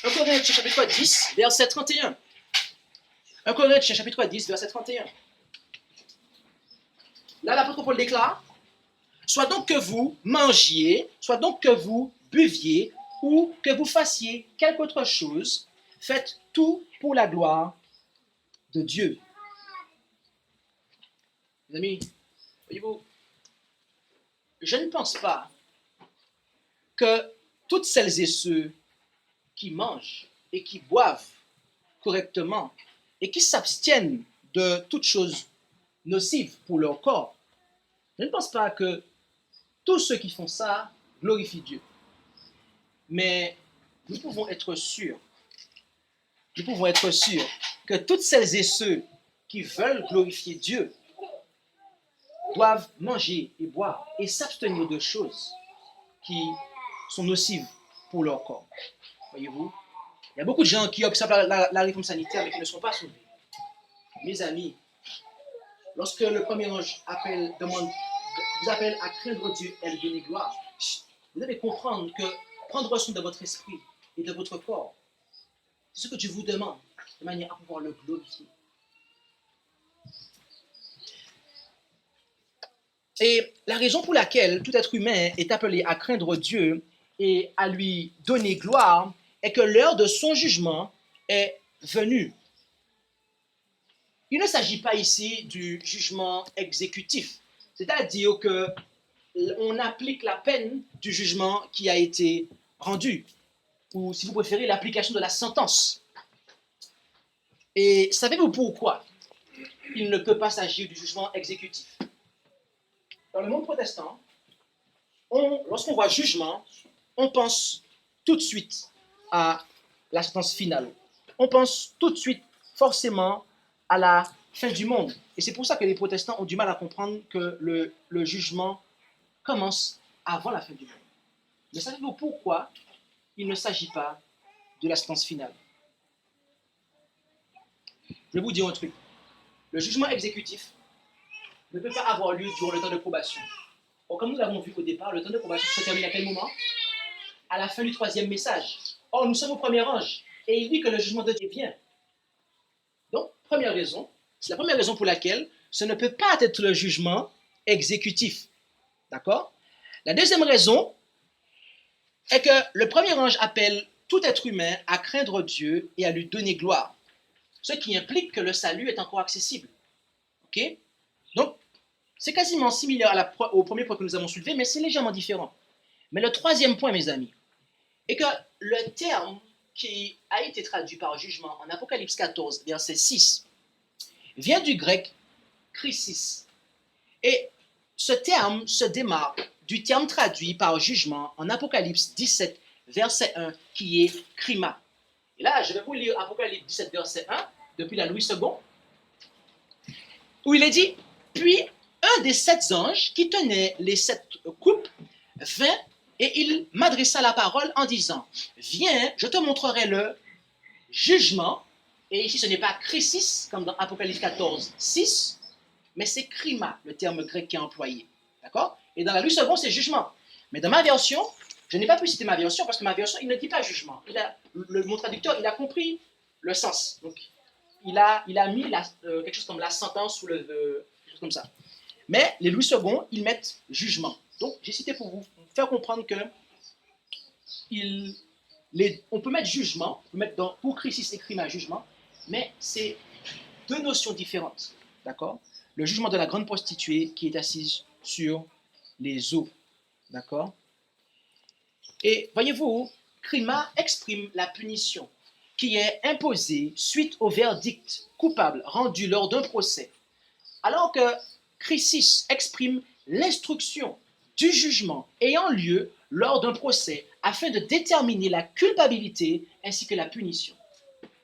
Speaker 2: 1 Corinthiens chapitre 10, verset 31. 1 Corinthiens chapitre 10, verset 31. Là, l'apôtre Paul déclare, soit donc que vous mangiez, soit donc que vous buviez, ou que vous fassiez quelque autre chose, faites tout pour la gloire de Dieu. Mes amis, voyez-vous, je ne pense pas que toutes celles et ceux qui mangent et qui boivent correctement et qui s'abstiennent de toutes choses nocives pour leur corps, je ne pense pas que tous ceux qui font ça glorifient Dieu. Mais nous pouvons être sûrs que toutes celles et ceux qui veulent glorifier Dieu doivent manger et boire et s'abstenir de choses qui sont nocives pour leur corps. Voyez-vous, il y a beaucoup de gens qui observent la réforme sanitaire mais qui ne sont pas sauvés. Mes amis, lorsque le premier ange vous appelle à craindre Dieu et à lui donner gloire, vous devez comprendre que prendre soin de votre esprit et de votre corps, c'est ce que Dieu vous demande de manière à pouvoir le glorifier. Et la raison pour laquelle tout être humain est appelé à craindre Dieu et à lui donner gloire est que l'heure de son jugement est venue. Il ne s'agit pas ici du jugement exécutif, c'est-à-dire qu'on applique la peine du jugement qui a été rendu, ou si vous préférez, l'application de la sentence. Et savez-vous pourquoi il ne peut pas s'agir du jugement exécutif? Dans le monde protestant, lorsqu'on voit jugement, on pense tout de suite à la sentence finale. On pense tout de suite forcément à la fin du monde. Et c'est pour ça que les protestants ont du mal à comprendre que le jugement commence avant la fin du monde. Mais savez-vous pourquoi il ne s'agit pas de la sentence finale? Je vais vous dire un truc. Le jugement exécutif ne peut pas avoir lieu durant le temps de probation. Or, comme nous l'avons vu au départ, le temps de probation se termine à quel moment? À la fin du 3e message. Or, nous sommes au premier ange, et il dit que le jugement de Dieu vient. Donc, première raison, c'est la première raison pour laquelle ce ne peut pas être le jugement exécutif. D'accord? La deuxième raison est que le premier ange appelle tout être humain à craindre Dieu et à lui donner gloire. Ce qui implique que le salut est encore accessible. Ok? Donc, c'est quasiment similaire au premier point que nous avons soulevé, mais c'est légèrement différent. Mais le troisième point, mes amis, est que le terme qui a été traduit par jugement en Apocalypse 14, verset 6, vient du grec krisis. Et ce terme se démarque du terme traduit par jugement en Apocalypse 17, verset 1, qui est krima. Et là, je vais vous lire Apocalypse 17, verset 1, depuis la Louis II, où il est dit, puis un des 7 anges qui tenait les 7 coupes vint et il m'adressa la parole en disant, viens, je te montrerai le jugement, et ici ce n'est pas krisis, comme dans Apocalypse 14, 6, mais c'est krima, le terme grec qui est employé. D'accord? Et dans la Louis II, c'est jugement. Mais dans ma version, je n'ai pas pu citer ma version, parce que ma version, il ne dit pas jugement. Mon traducteur, il a compris le sens. Donc, il a mis quelque chose comme la sentence ou quelque chose comme ça. Mais les Louis II, ils mettent jugement. Donc, j'ai cité pour vous faire comprendre que on peut mettre jugement, on peut mettre pour krisis et krima jugement, mais c'est deux notions différentes. D'accord? Le jugement de la grande prostituée qui est assise sur les eaux. D'accord? Et voyez-vous, Crima exprime la punition qui est imposée suite au verdict coupable rendu lors d'un procès, alors que Chrysis exprime l'instruction du jugement ayant lieu lors d'un procès afin de déterminer la culpabilité ainsi que la punition.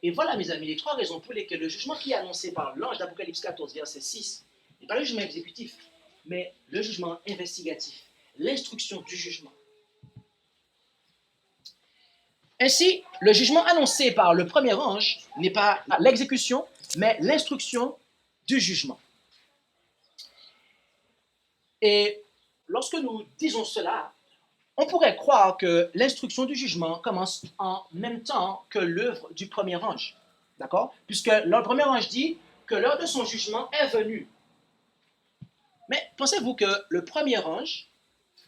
Speaker 2: Et voilà, mes amis, les trois raisons pour lesquelles le jugement qui est annoncé par l'ange d'Apocalypse 14, verset 6, n'est pas le jugement exécutif, mais le jugement investigatif, l'instruction du jugement. Ainsi, le jugement annoncé par le premier ange n'est pas l'exécution, mais l'instruction du jugement. Et lorsque nous disons cela, on pourrait croire que l'instruction du jugement commence en même temps que l'œuvre du premier ange. D'accord? Puisque le premier ange dit que l'heure de son jugement est venue. Mais pensez-vous que le premier ange,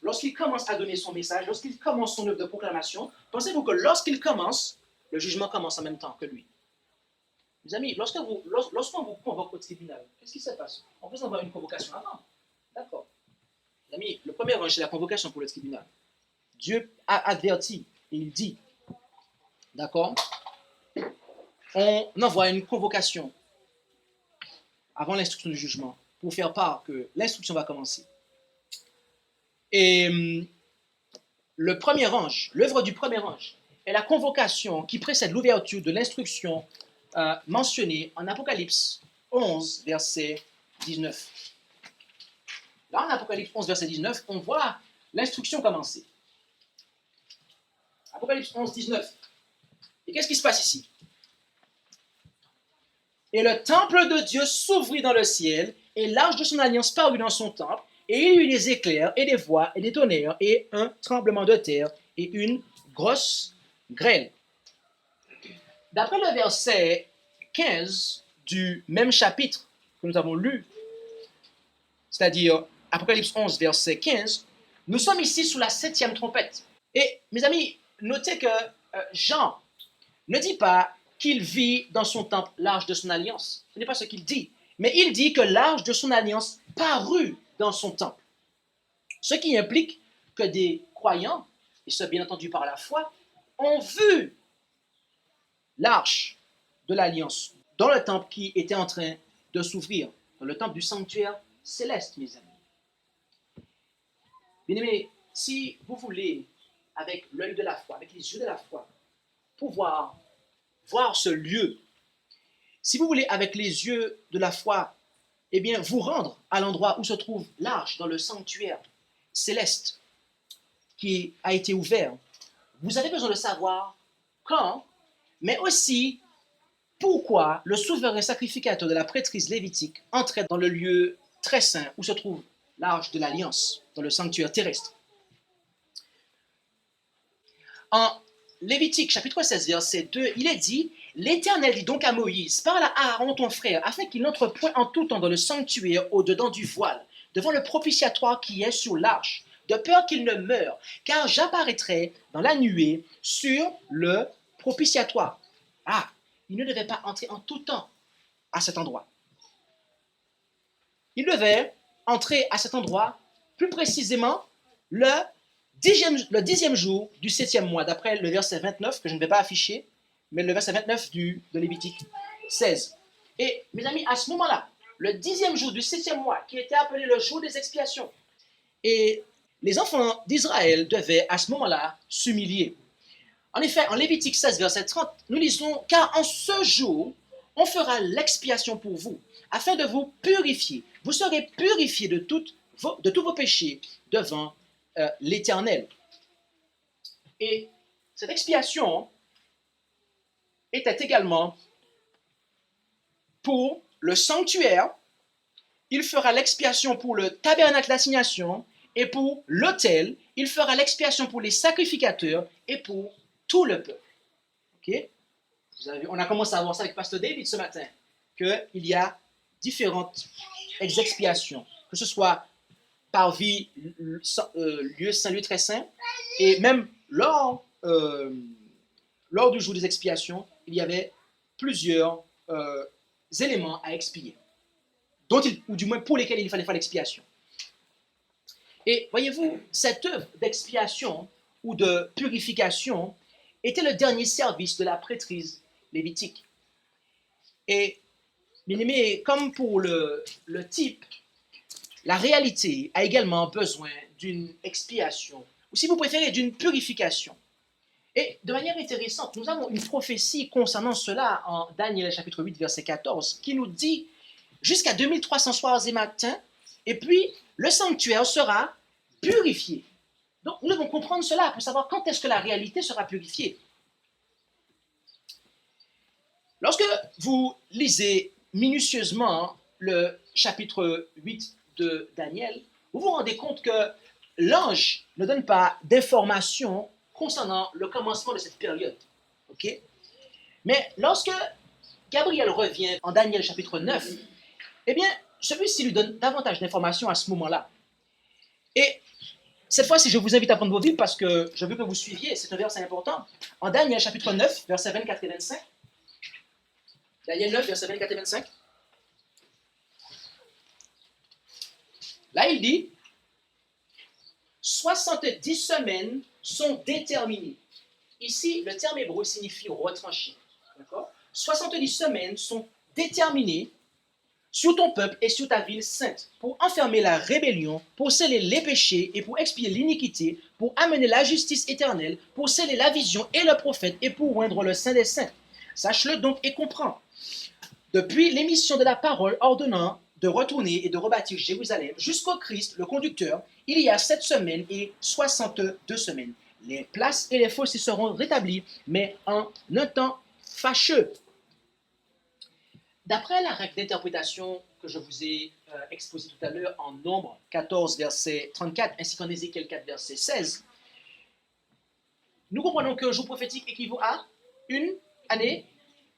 Speaker 2: lorsqu'il commence à donner son message, lorsqu'il commence son œuvre de proclamation, pensez-vous que lorsqu'il commence, le jugement commence en même temps que lui? Mes amis, lorsqu'on vous convoque au tribunal, qu'est-ce qui se passe? On vous envoie une convocation avant. D'accord. Mes amis, le premier ange, c'est la convocation pour le tribunal. Dieu a averti et il dit, d'accord, on envoie une convocation avant l'instruction du jugement pour faire part que l'instruction va commencer. Et le premier ange, l'œuvre du premier ange, est la convocation qui précède l'ouverture de l'instruction mentionnée en Apocalypse 11, verset 19. Là, en Apocalypse 11, verset 19, on voit l'instruction commencer. Apocalypse 11, 19. Et qu'est-ce qui se passe ici? Et le temple de Dieu s'ouvrit dans le ciel, et l'arche de son alliance parut dans son temple, et il y eut des éclairs, et des voix, et des tonnerres, et un tremblement de terre, et une grosse grêle. D'après le verset 15 du même chapitre que nous avons lu, c'est-à-dire Apocalypse 11, verset 15, nous sommes ici sous la 7e trompette. Et mes amis, notez que Jean ne dit pas qu'il vit dans son temple l'arche de son alliance. Ce n'est pas ce qu'il dit. Mais il dit que l'arche de son alliance parut dans son temple. Ce qui implique que des croyants, et ce bien entendu par la foi, ont vu l'arche de l'alliance dans le temple qui était en train de s'ouvrir, dans le temple du sanctuaire céleste, mes amis. Bien-aimés, si vous voulez, avec l'œil de la foi, avec les yeux de la foi, pouvoir voir ce lieu, si vous voulez, avec les yeux de la foi, eh bien, vous rendre à l'endroit où se trouve l'arche dans le sanctuaire céleste qui a été ouvert, vous avez besoin de savoir quand, mais aussi pourquoi le souverain sacrificateur de la prêtrise lévitique entrait dans le lieu très saint où se trouve l'arche de l'alliance, dans le sanctuaire terrestre. En Lévitique, chapitre 16, verset 2, il est dit « L'Éternel dit donc à Moïse, parle à Aaron ton frère, afin qu'il n'entre point en tout temps dans le sanctuaire au-dedans du voile, devant le propitiatoire qui est sur l'arche, de peur qu'il ne meure, car j'apparaîtrai dans la nuée sur le propitiatoire. » Ah, il ne devait pas entrer en tout temps à cet endroit. Il devait entrer à cet endroit, plus précisément, le 10e jour du 7e mois, d'après le verset 29, que je ne vais pas afficher, mais le verset 29 de Lévitique 16. Et mes amis, à ce moment-là, le 10e jour du 7e mois, qui était appelé le jour des expiations, et les enfants d'Israël devaient à ce moment-là s'humilier. En effet, en Lévitique 16, verset 30, nous lisons « Car en ce jour, on fera l'expiation pour vous, afin de vous purifier. Vous serez purifiés de tous vos péchés devant l'Éternel. » Et cette expiation était également pour le sanctuaire. Il fera l'expiation pour le tabernacle d'assignation et pour l'autel. Il fera l'expiation pour les sacrificateurs et pour tout le peuple. Okay? On a commencé à voir ça avec Pasteur David ce matin, qu'il y a différentes expiations, que ce soit par vie, lieu saint, lieu très saint, et même lors du jour des expiations, il y avait plusieurs éléments à expier, ou du moins pour lesquels il fallait faire l'expiation. Et voyez-vous, cette œuvre d'expiation ou de purification était le dernier service de la prêtrise lévitique. Et, bien aimé, comme pour le type, la réalité a également besoin d'une expiation, ou si vous préférez, d'une purification. Et de manière intéressante, nous avons une prophétie concernant cela en Daniel chapitre 8, verset 14, qui nous dit jusqu'à 2300 soirs et matins, et puis le sanctuaire sera purifié. Donc nous devons comprendre cela pour savoir quand est-ce que la réalité sera purifiée. Lorsque vous lisez minutieusement le chapitre 8 de Daniel, vous vous rendez compte que l'ange ne donne pas d'informations concernant le commencement de cette période. Okay? Mais lorsque Gabriel revient en Daniel chapitre 9, eh bien, celui-ci lui donne davantage d'informations à ce moment-là. Et cette fois-ci, je vous invite à prendre vos Bibles parce que je veux que vous suiviez, c'est un verset important. En Daniel chapitre 9, versets 24 et 25. Daniel 9, versets 24 et 25. Là, il dit 70 semaines sont déterminées. Ici, le terme hébreu signifie retrancher. D'accord? 70 semaines sont déterminées sur ton peuple et sur ta ville sainte, pour enfermer la rébellion, pour sceller les péchés et pour expier l'iniquité, pour amener la justice éternelle, pour sceller la vision et le prophète et pour oindre le Saint des Saints. Sache-le donc et comprends. Depuis l'émission de la parole ordonnant de retourner et de rebâtir Jérusalem jusqu'au Christ, le conducteur, il y a 7 semaines et 62 semaines. Les places et les fossés seront rétablis, mais en un temps fâcheux. D'après la règle d'interprétation que je vous ai exposée tout à l'heure en Nombre 14, verset 34, ainsi qu'en Ézéchiel 4, verset 16, nous comprenons qu'un jour prophétique équivaut à une année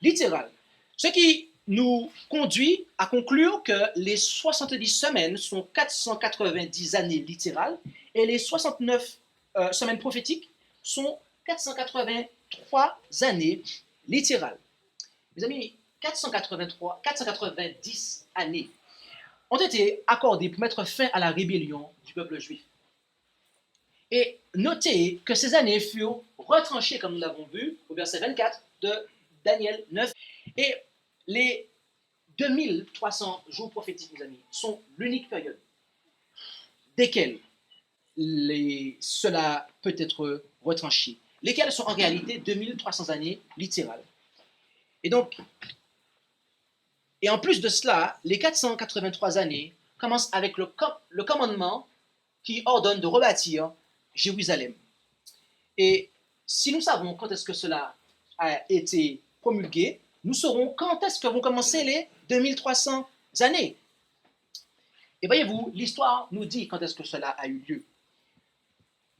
Speaker 2: littérale. Ce qui nous conduit à conclure que les 70 semaines sont 490 années littérales et les 69 semaines prophétiques sont 483 années littérales. Mes amis, 490 années ont été accordées pour mettre fin à la rébellion du peuple juif. Et notez que ces années furent retranchées, comme nous l'avons vu, au verset 24 de Daniel 9. Et les 2300 jours prophétiques, mes amis, sont l'unique période desquelles cela peut être retranché, lesquelles sont en réalité 2300 années littérales. Et en plus de cela, les 483 années commencent avec le commandement qui ordonne de rebâtir Jérusalem. Et si nous savons quand est-ce que cela a été promulgué, nous saurons quand est-ce que vont commencer les 2300 années. Et voyez-vous, l'histoire nous dit quand est-ce que cela a eu lieu.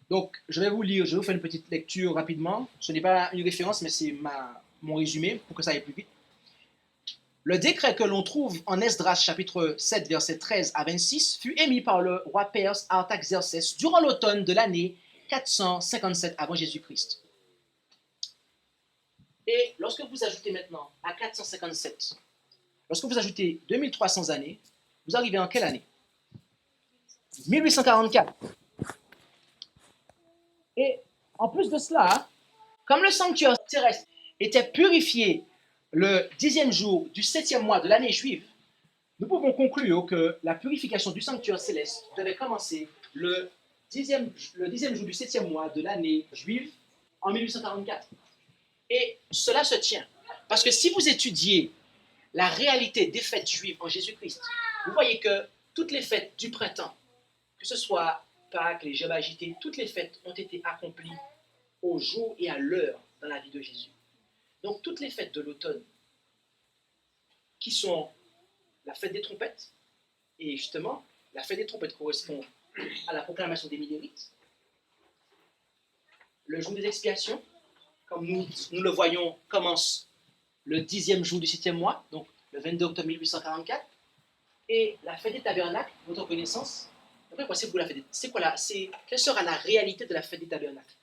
Speaker 2: Donc, je vais vous faire une petite lecture rapidement. Ce n'est pas une référence, mais c'est mon résumé pour que ça aille plus vite. Le décret que l'on trouve en Esdras chapitre 7, versets 13 à 26, fut émis par le roi perse Artaxerxès durant l'automne de l'année 457 avant Jésus-Christ. Et lorsque vous ajoutez maintenant à 457, lorsque vous ajoutez 2300 années, vous arrivez en quelle année? 1844. Et en plus de cela, comme le sanctuaire terrestre était purifié le 10e jour du 7e mois de l'année juive, nous pouvons conclure que la purification du sanctuaire céleste devait commencer le 10e jour du 7e mois de l'année juive en 1844. Et cela se tient. Parce que si vous étudiez la réalité des fêtes juives en Jésus-Christ, vous voyez que toutes les fêtes du printemps, que ce soit Pâques, les Jeux agités, toutes les fêtes ont été accomplies au jour et à l'heure dans la vie de Jésus. Donc toutes les fêtes de l'automne, qui sont la fête des trompettes, et justement, la fête des trompettes correspond à la proclamation des Minérites, le jour des expiations, comme nous le voyons, commence le 10e jour du 7e mois, donc le 22 octobre 1844, et la fête des tabernacles, votre connaissance. Après, pensez-vous la fête quelle sera la réalité de la fête des tabernacles?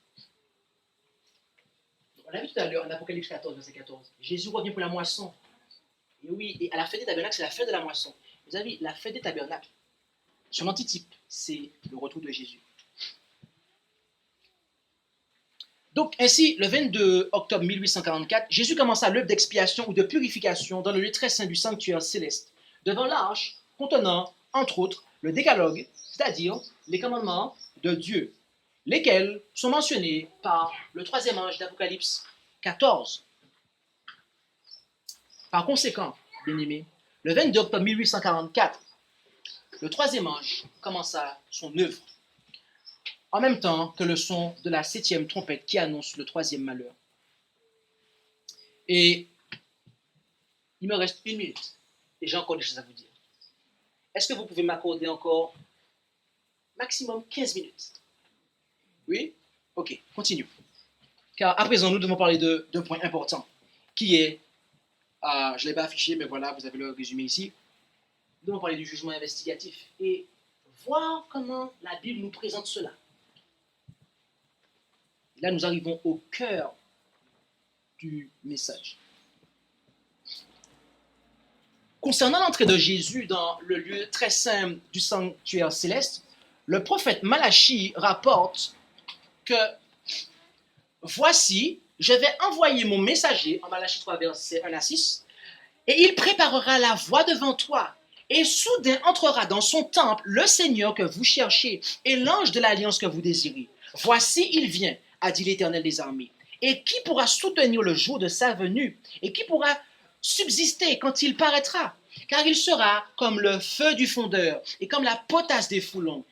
Speaker 2: On l'a vu tout à l'heure en Apocalypse 14, verset 14. Jésus revient pour la moisson. Et oui, et à la fête des tabernacles, c'est la fête de la moisson. Vous avez la fête des tabernacles. Son antitype, c'est le retour de Jésus. Donc ainsi, le 22 octobre 1844, Jésus commença l'œuvre d'expiation ou de purification dans le lieu très saint du sanctuaire céleste, devant l'arche contenant, entre autres, le décalogue, c'est-à-dire les commandements de Dieu, lesquels sont mentionnés par le troisième ange d'Apocalypse 14. Par conséquent, bien-aimés, le 22 octobre 1844, le troisième ange commença son œuvre, en même temps que le son de la 7e trompette qui annonce le 3e malheur. Et il me reste 1 minute, et j'ai encore des choses à vous dire. Est-ce que vous pouvez m'accorder encore maximum 15 minutes? Oui? Ok, continue. Car à présent, nous devons parler d'un point important, qui est, je ne l'ai pas affiché, mais voilà, vous avez le résumé ici. Nous devons parler du jugement investigatif et voir comment la Bible nous présente cela. Et là, nous arrivons au cœur du message. Concernant l'entrée de Jésus dans le lieu très saint du sanctuaire céleste, le prophète Malachie rapporte que « Voici, je vais envoyer mon messager » en Malachie 3, versets 1 à 6, « et il préparera la voie devant toi. Et soudain entrera dans son temple le Seigneur que vous cherchez et l'ange de l'alliance que vous désirez. Voici, il vient, a dit l'Éternel des armées. Et qui pourra soutenir le jour de sa venue? Et qui pourra subsister quand il paraîtra? Car il sera comme le feu du fondeur et comme la potasse des foulons.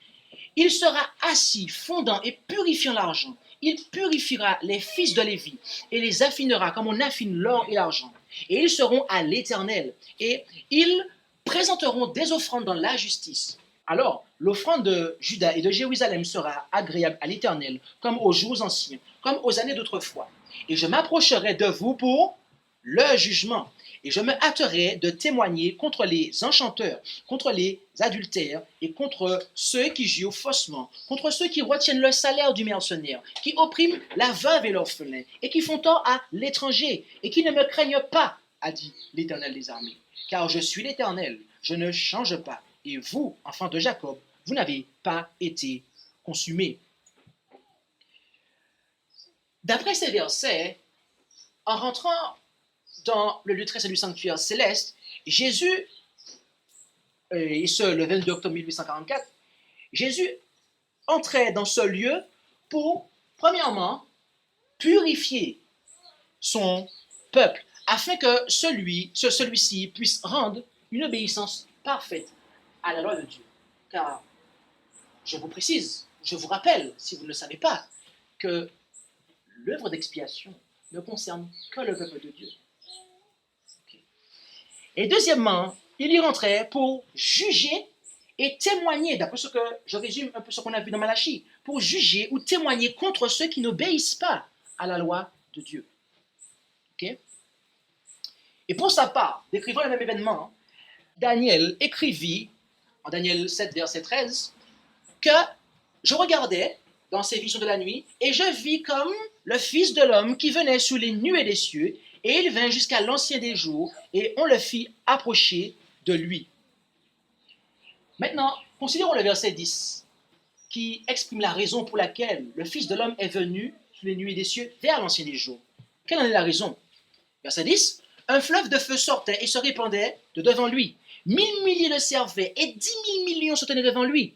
Speaker 2: Il sera assis, fondant et purifiant l'argent. Il purifiera les fils de Lévi et les affinera comme on affine l'or et l'argent. Et ils seront à l'Éternel. Et ils présenteront des offrandes dans la justice. Alors, l'offrande de Juda et de Jérusalem sera agréable à l'Éternel, comme aux jours anciens, comme aux années d'autrefois. Et je m'approcherai de vous pour le jugement. Et je me hâterai de témoigner contre les enchanteurs, contre les adultères et contre ceux qui jurent faussement, contre ceux qui retiennent le salaire du mercenaire, qui oppriment la veuve et l'orphelin, et qui font tort à l'étranger, et qui ne me craignent pas, a dit l'Éternel des armées. Car je suis l'Éternel, je ne change pas. Et vous, enfants de Jacob, vous n'avez pas été consumés. D'après ces versets, en rentrant dans le lieu très saint du sanctuaire céleste, Jésus, et ce le 22 octobre 1844, Jésus entrait dans ce lieu pour, premièrement, purifier son peuple, afin que celui-ci puisse rendre une obéissance parfaite à la loi de Dieu. Car, je vous précise, je vous rappelle, si vous ne le savez pas, que l'œuvre d'expiation ne concerne que le peuple de Dieu. Okay. Et deuxièmement, il y rentrait pour juger et témoigner, d'après ce que je résume un peu ce qu'on a vu dans Malachie, pour juger ou témoigner contre ceux qui n'obéissent pas à la loi de Dieu. Okay? Et pour sa part, décrivant le même événement, Daniel écrivit, en Daniel 7, verset 13, que je regardais dans ses visions de la nuit, et je vis comme le Fils de l'homme qui venait sous les nuées des cieux, et il vint jusqu'à l'ancien des jours, et on le fit approcher de lui. Maintenant, considérons le verset 10, qui exprime la raison pour laquelle le Fils de l'homme est venu sous les nuées des cieux vers l'ancien des jours. Quelle en est la raison? Verset 10, un fleuve de feu sortait et se répandait de devant lui. 1000 milliers le servaient et 10 000 millions se tenaient devant lui.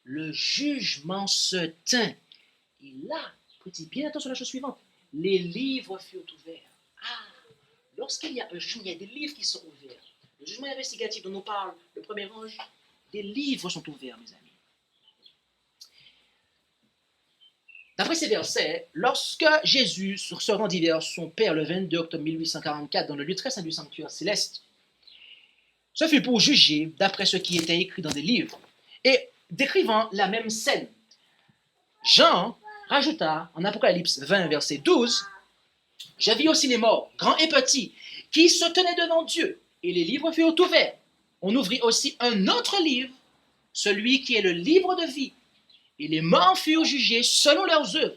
Speaker 2: Le jugement se tint. Et là, prêtez bien attention à la chose suivante. Les livres furent ouverts. Ah, lorsqu'il y a un jugement, il y a des livres qui sont ouverts. Le jugement investigatif dont nous parle le premier ange, des livres sont ouverts, mes amis. D'après ces versets, lorsque Jésus se rendit vers son Père le 22 octobre 1844 dans le lieu très saint du sanctuaire céleste, ce fut pour juger d'après ce qui était écrit dans des livres. Et décrivant la même scène, Jean rajouta en Apocalypse 20, verset 12, « Je vis aussi les morts, grands et petits, qui se tenaient devant Dieu, et les livres furent ouverts. On ouvrit aussi un autre livre, celui qui est le livre de vie. Et les morts furent jugés selon leurs œuvres,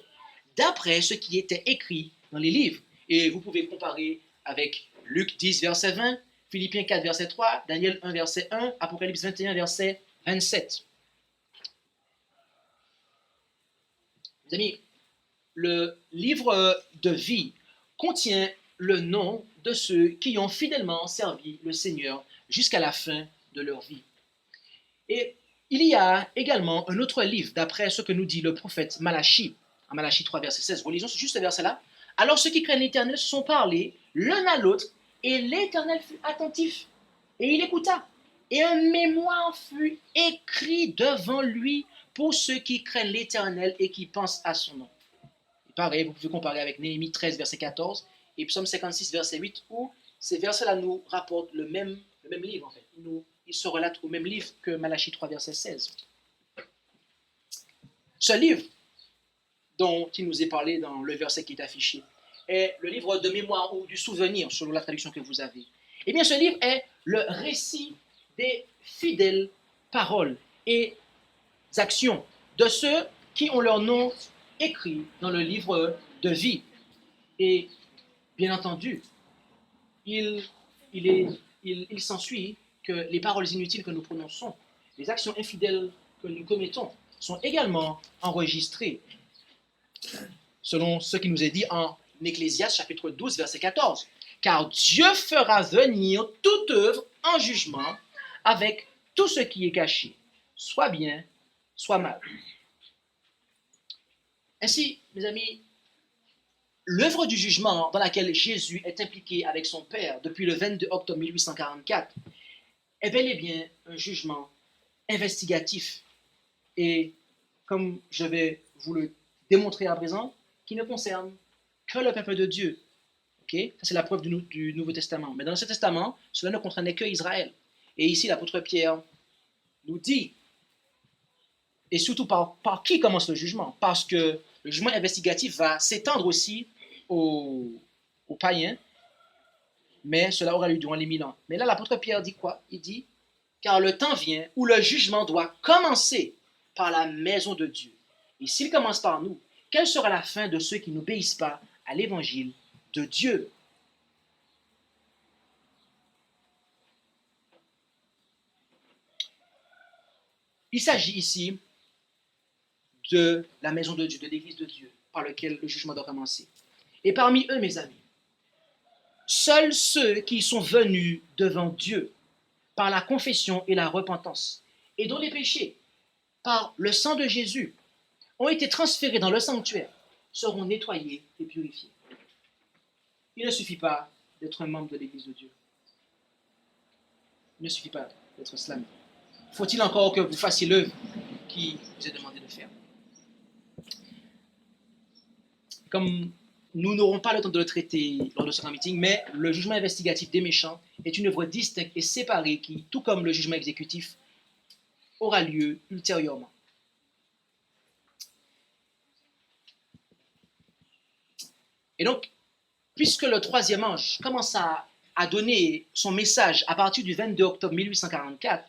Speaker 2: d'après ce qui était écrit dans les livres. » Et vous pouvez comparer avec Luc 10, verset 20, Philippiens 4, verset 3, Daniel 1, verset 1, Apocalypse 21, verset 27. Mes amis, le livre de vie contient le nom de ceux qui ont fidèlement servi le Seigneur jusqu'à la fin de leur vie. Et il y a également un autre livre, d'après ce que nous dit le prophète Malachie, en Malachie 3, verset 16. Relisons juste ce verset-là. Alors ceux qui craignent l'Éternel se sont parlé l'un à l'autre, et l'Éternel fut attentif, et il écouta. Et un mémoire fut écrit devant lui pour ceux qui craignent l'Éternel et qui pensent à son nom. Et pareil, vous pouvez comparer avec Néhémie 13, verset 14, et Psaume 56, verset 8, où ces versets-là nous rapportent le même livre, en fait. Ils se relatent au même livre que Malachie 3, verset 16. Ce livre dont il nous est parlé dans le verset qui est affiché est le livre de mémoire ou du souvenir, selon la traduction que vous avez. Eh bien, ce livre est le récit des fidèles paroles et actions de ceux qui ont leur nom écrit dans le livre de vie. Et bien entendu, il s'ensuit que les paroles inutiles que nous prononçons, les actions infidèles que nous commettons, sont également enregistrées, selon ce qui nous est dit en Ecclésiaste chapitre 12, verset 14. Car Dieu fera venir toute œuvre en jugement avec tout ce qui est caché, soit bien, soit mal. Ainsi, mes amis, l'œuvre du jugement dans laquelle Jésus est impliqué avec son Père depuis le 22 octobre 1844 est bel et bien un jugement investigatif et, comme je vais vous le démontrer à présent, qui ne concerne que le peuple de Dieu. Okay? Ça, c'est la preuve du Nouveau Testament. Mais dans ce Testament, cela ne concernait que Israël. Et ici, l'apôtre Pierre nous dit, et surtout par qui commence le jugement? Parce que le jugement investigatif va s'étendre aussi aux païens, mais cela aura lieu durant les 1000 ans. Mais là, l'apôtre Pierre dit quoi? Il dit, car le temps vient où le jugement doit commencer par la maison de Dieu. Et s'il commence par nous, quelle sera la fin de ceux qui n'obéissent pas à l'évangile de Dieu? Il s'agit ici de la maison de Dieu, de l'église de Dieu, par lequel le jugement doit commencer. Et parmi eux, mes amis, seuls ceux qui sont venus devant Dieu par la confession et la repentance, et dont les péchés, par le sang de Jésus, ont été transférés dans le sanctuaire, seront nettoyés et purifiés. Il ne suffit pas d'être un membre de l'église de Dieu. Il ne suffit pas d'être slamé. Faut-il encore que vous fassiez l'œuvre qui vous est demandé de faire? Comme nous n'aurons pas le temps de le traiter lors de ce grand meeting, mais le jugement investigatif des méchants est une œuvre distincte et séparée qui, tout comme le jugement exécutif, aura lieu ultérieurement. Et donc, puisque le troisième ange commence à donner son message à partir du 22 octobre 1844,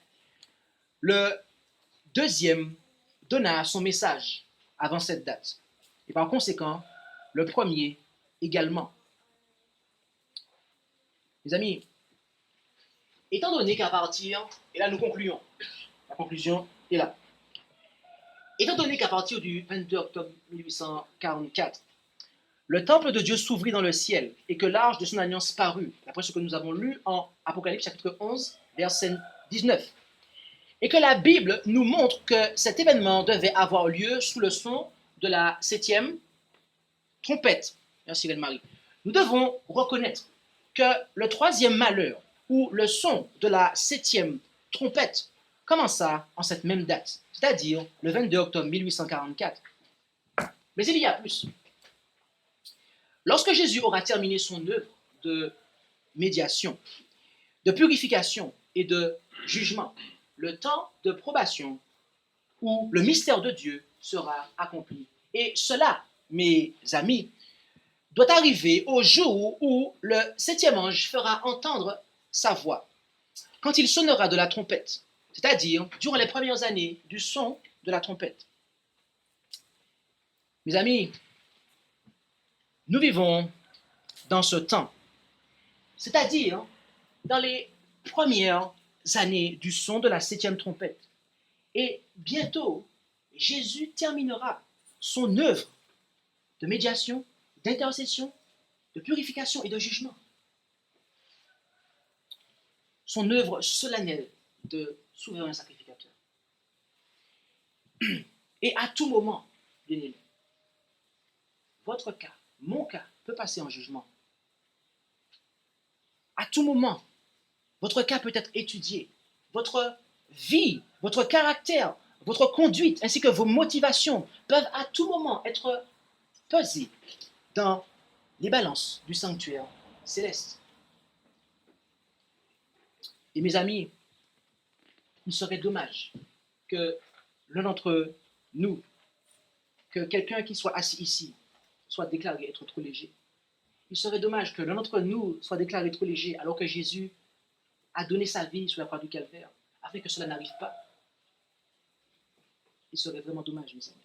Speaker 2: le deuxième donna son message avant cette date. Et par conséquent, le premier également. Mes amis, étant donné qu'à partir, et là nous concluons, la conclusion est là. Étant donné qu'à partir du 22 octobre 1844, le temple de Dieu s'ouvrit dans le ciel et que l'arche de son alliance parut, d'après ce que nous avons lu en Apocalypse chapitre 11, verset 19, et que la Bible nous montre que cet événement devait avoir lieu sous le son de la 7e trompette. Merci Reine-Marie. Nous devons reconnaître que le troisième malheur, ou le son de la 7e trompette, commença en cette même date, c'est-à-dire le 22 octobre 1844. Mais il y a plus. Lorsque Jésus aura terminé son œuvre de médiation, de purification et de jugement, le temps de probation où le mystère de Dieu sera accompli. Et cela, mes amis, doit arriver au jour où le 7e ange fera entendre sa voix, quand il sonnera de la trompette, c'est-à-dire durant les premières années du son de la trompette. Mes amis, nous vivons dans ce temps, c'est-à-dire dans les premières années du son de la 7e trompette. Et bientôt, Jésus terminera son œuvre de médiation, d'intercession, de purification et de jugement. Son œuvre solennelle de souverain sacrificateur. Et à tout moment, bien-aimés, votre cas, mon cas, peut passer en jugement. À tout moment, votre cas peut être étudié. Votre vie, votre caractère, votre conduite, ainsi que vos motivations peuvent à tout moment être pesées dans les balances du sanctuaire céleste. Et mes amis, il serait dommage que l'un d'entre nous, que quelqu'un qui soit assis ici, soit déclaré être trop léger. Il serait dommage que l'un d'entre nous soit déclaré trop léger alors que Jésus a donné sa vie sur la croix du Calvaire, afin que cela n'arrive pas. Il serait vraiment dommage, mes amis.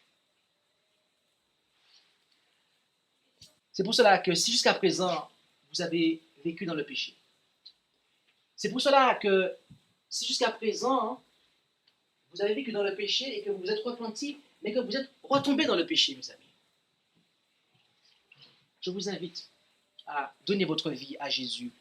Speaker 2: C'est pour cela que si jusqu'à présent, vous avez vécu dans le péché, c'est pour cela que si jusqu'à présent, vous avez vécu dans le péché et que vous vous êtes repenti, mais que vous êtes retombé dans le péché, mes amis, je vous invite à donner votre vie à Jésus.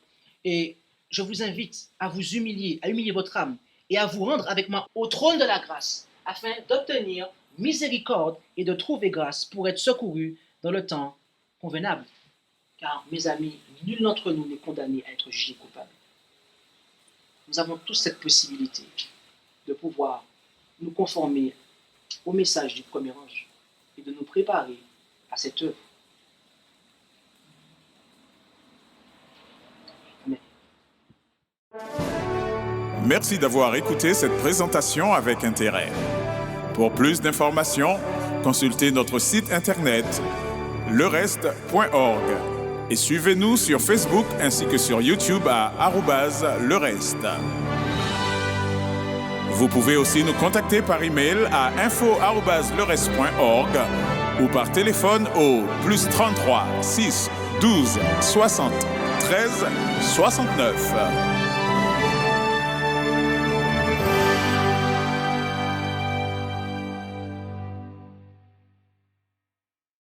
Speaker 2: Et je vous invite à vous humilier, à humilier votre âme et à vous rendre avec moi au trône de la grâce afin d'obtenir miséricorde et de trouver grâce pour être secouru dans le temps convenable. Car, mes amis, nul d'entre nous n'est condamné à être jugé coupable. Nous avons tous cette possibilité de pouvoir nous conformer au message du premier ange et de nous préparer à cette œuvre. Amen.
Speaker 1: Merci d'avoir écouté cette présentation avec intérêt. Pour plus d'informations, consultez notre site internet lereste.org et suivez-nous sur Facebook ainsi que sur YouTube à @lereste. Vous pouvez aussi nous contacter par email à info@lereste.org ou par téléphone au +33 6 12 60 13 69.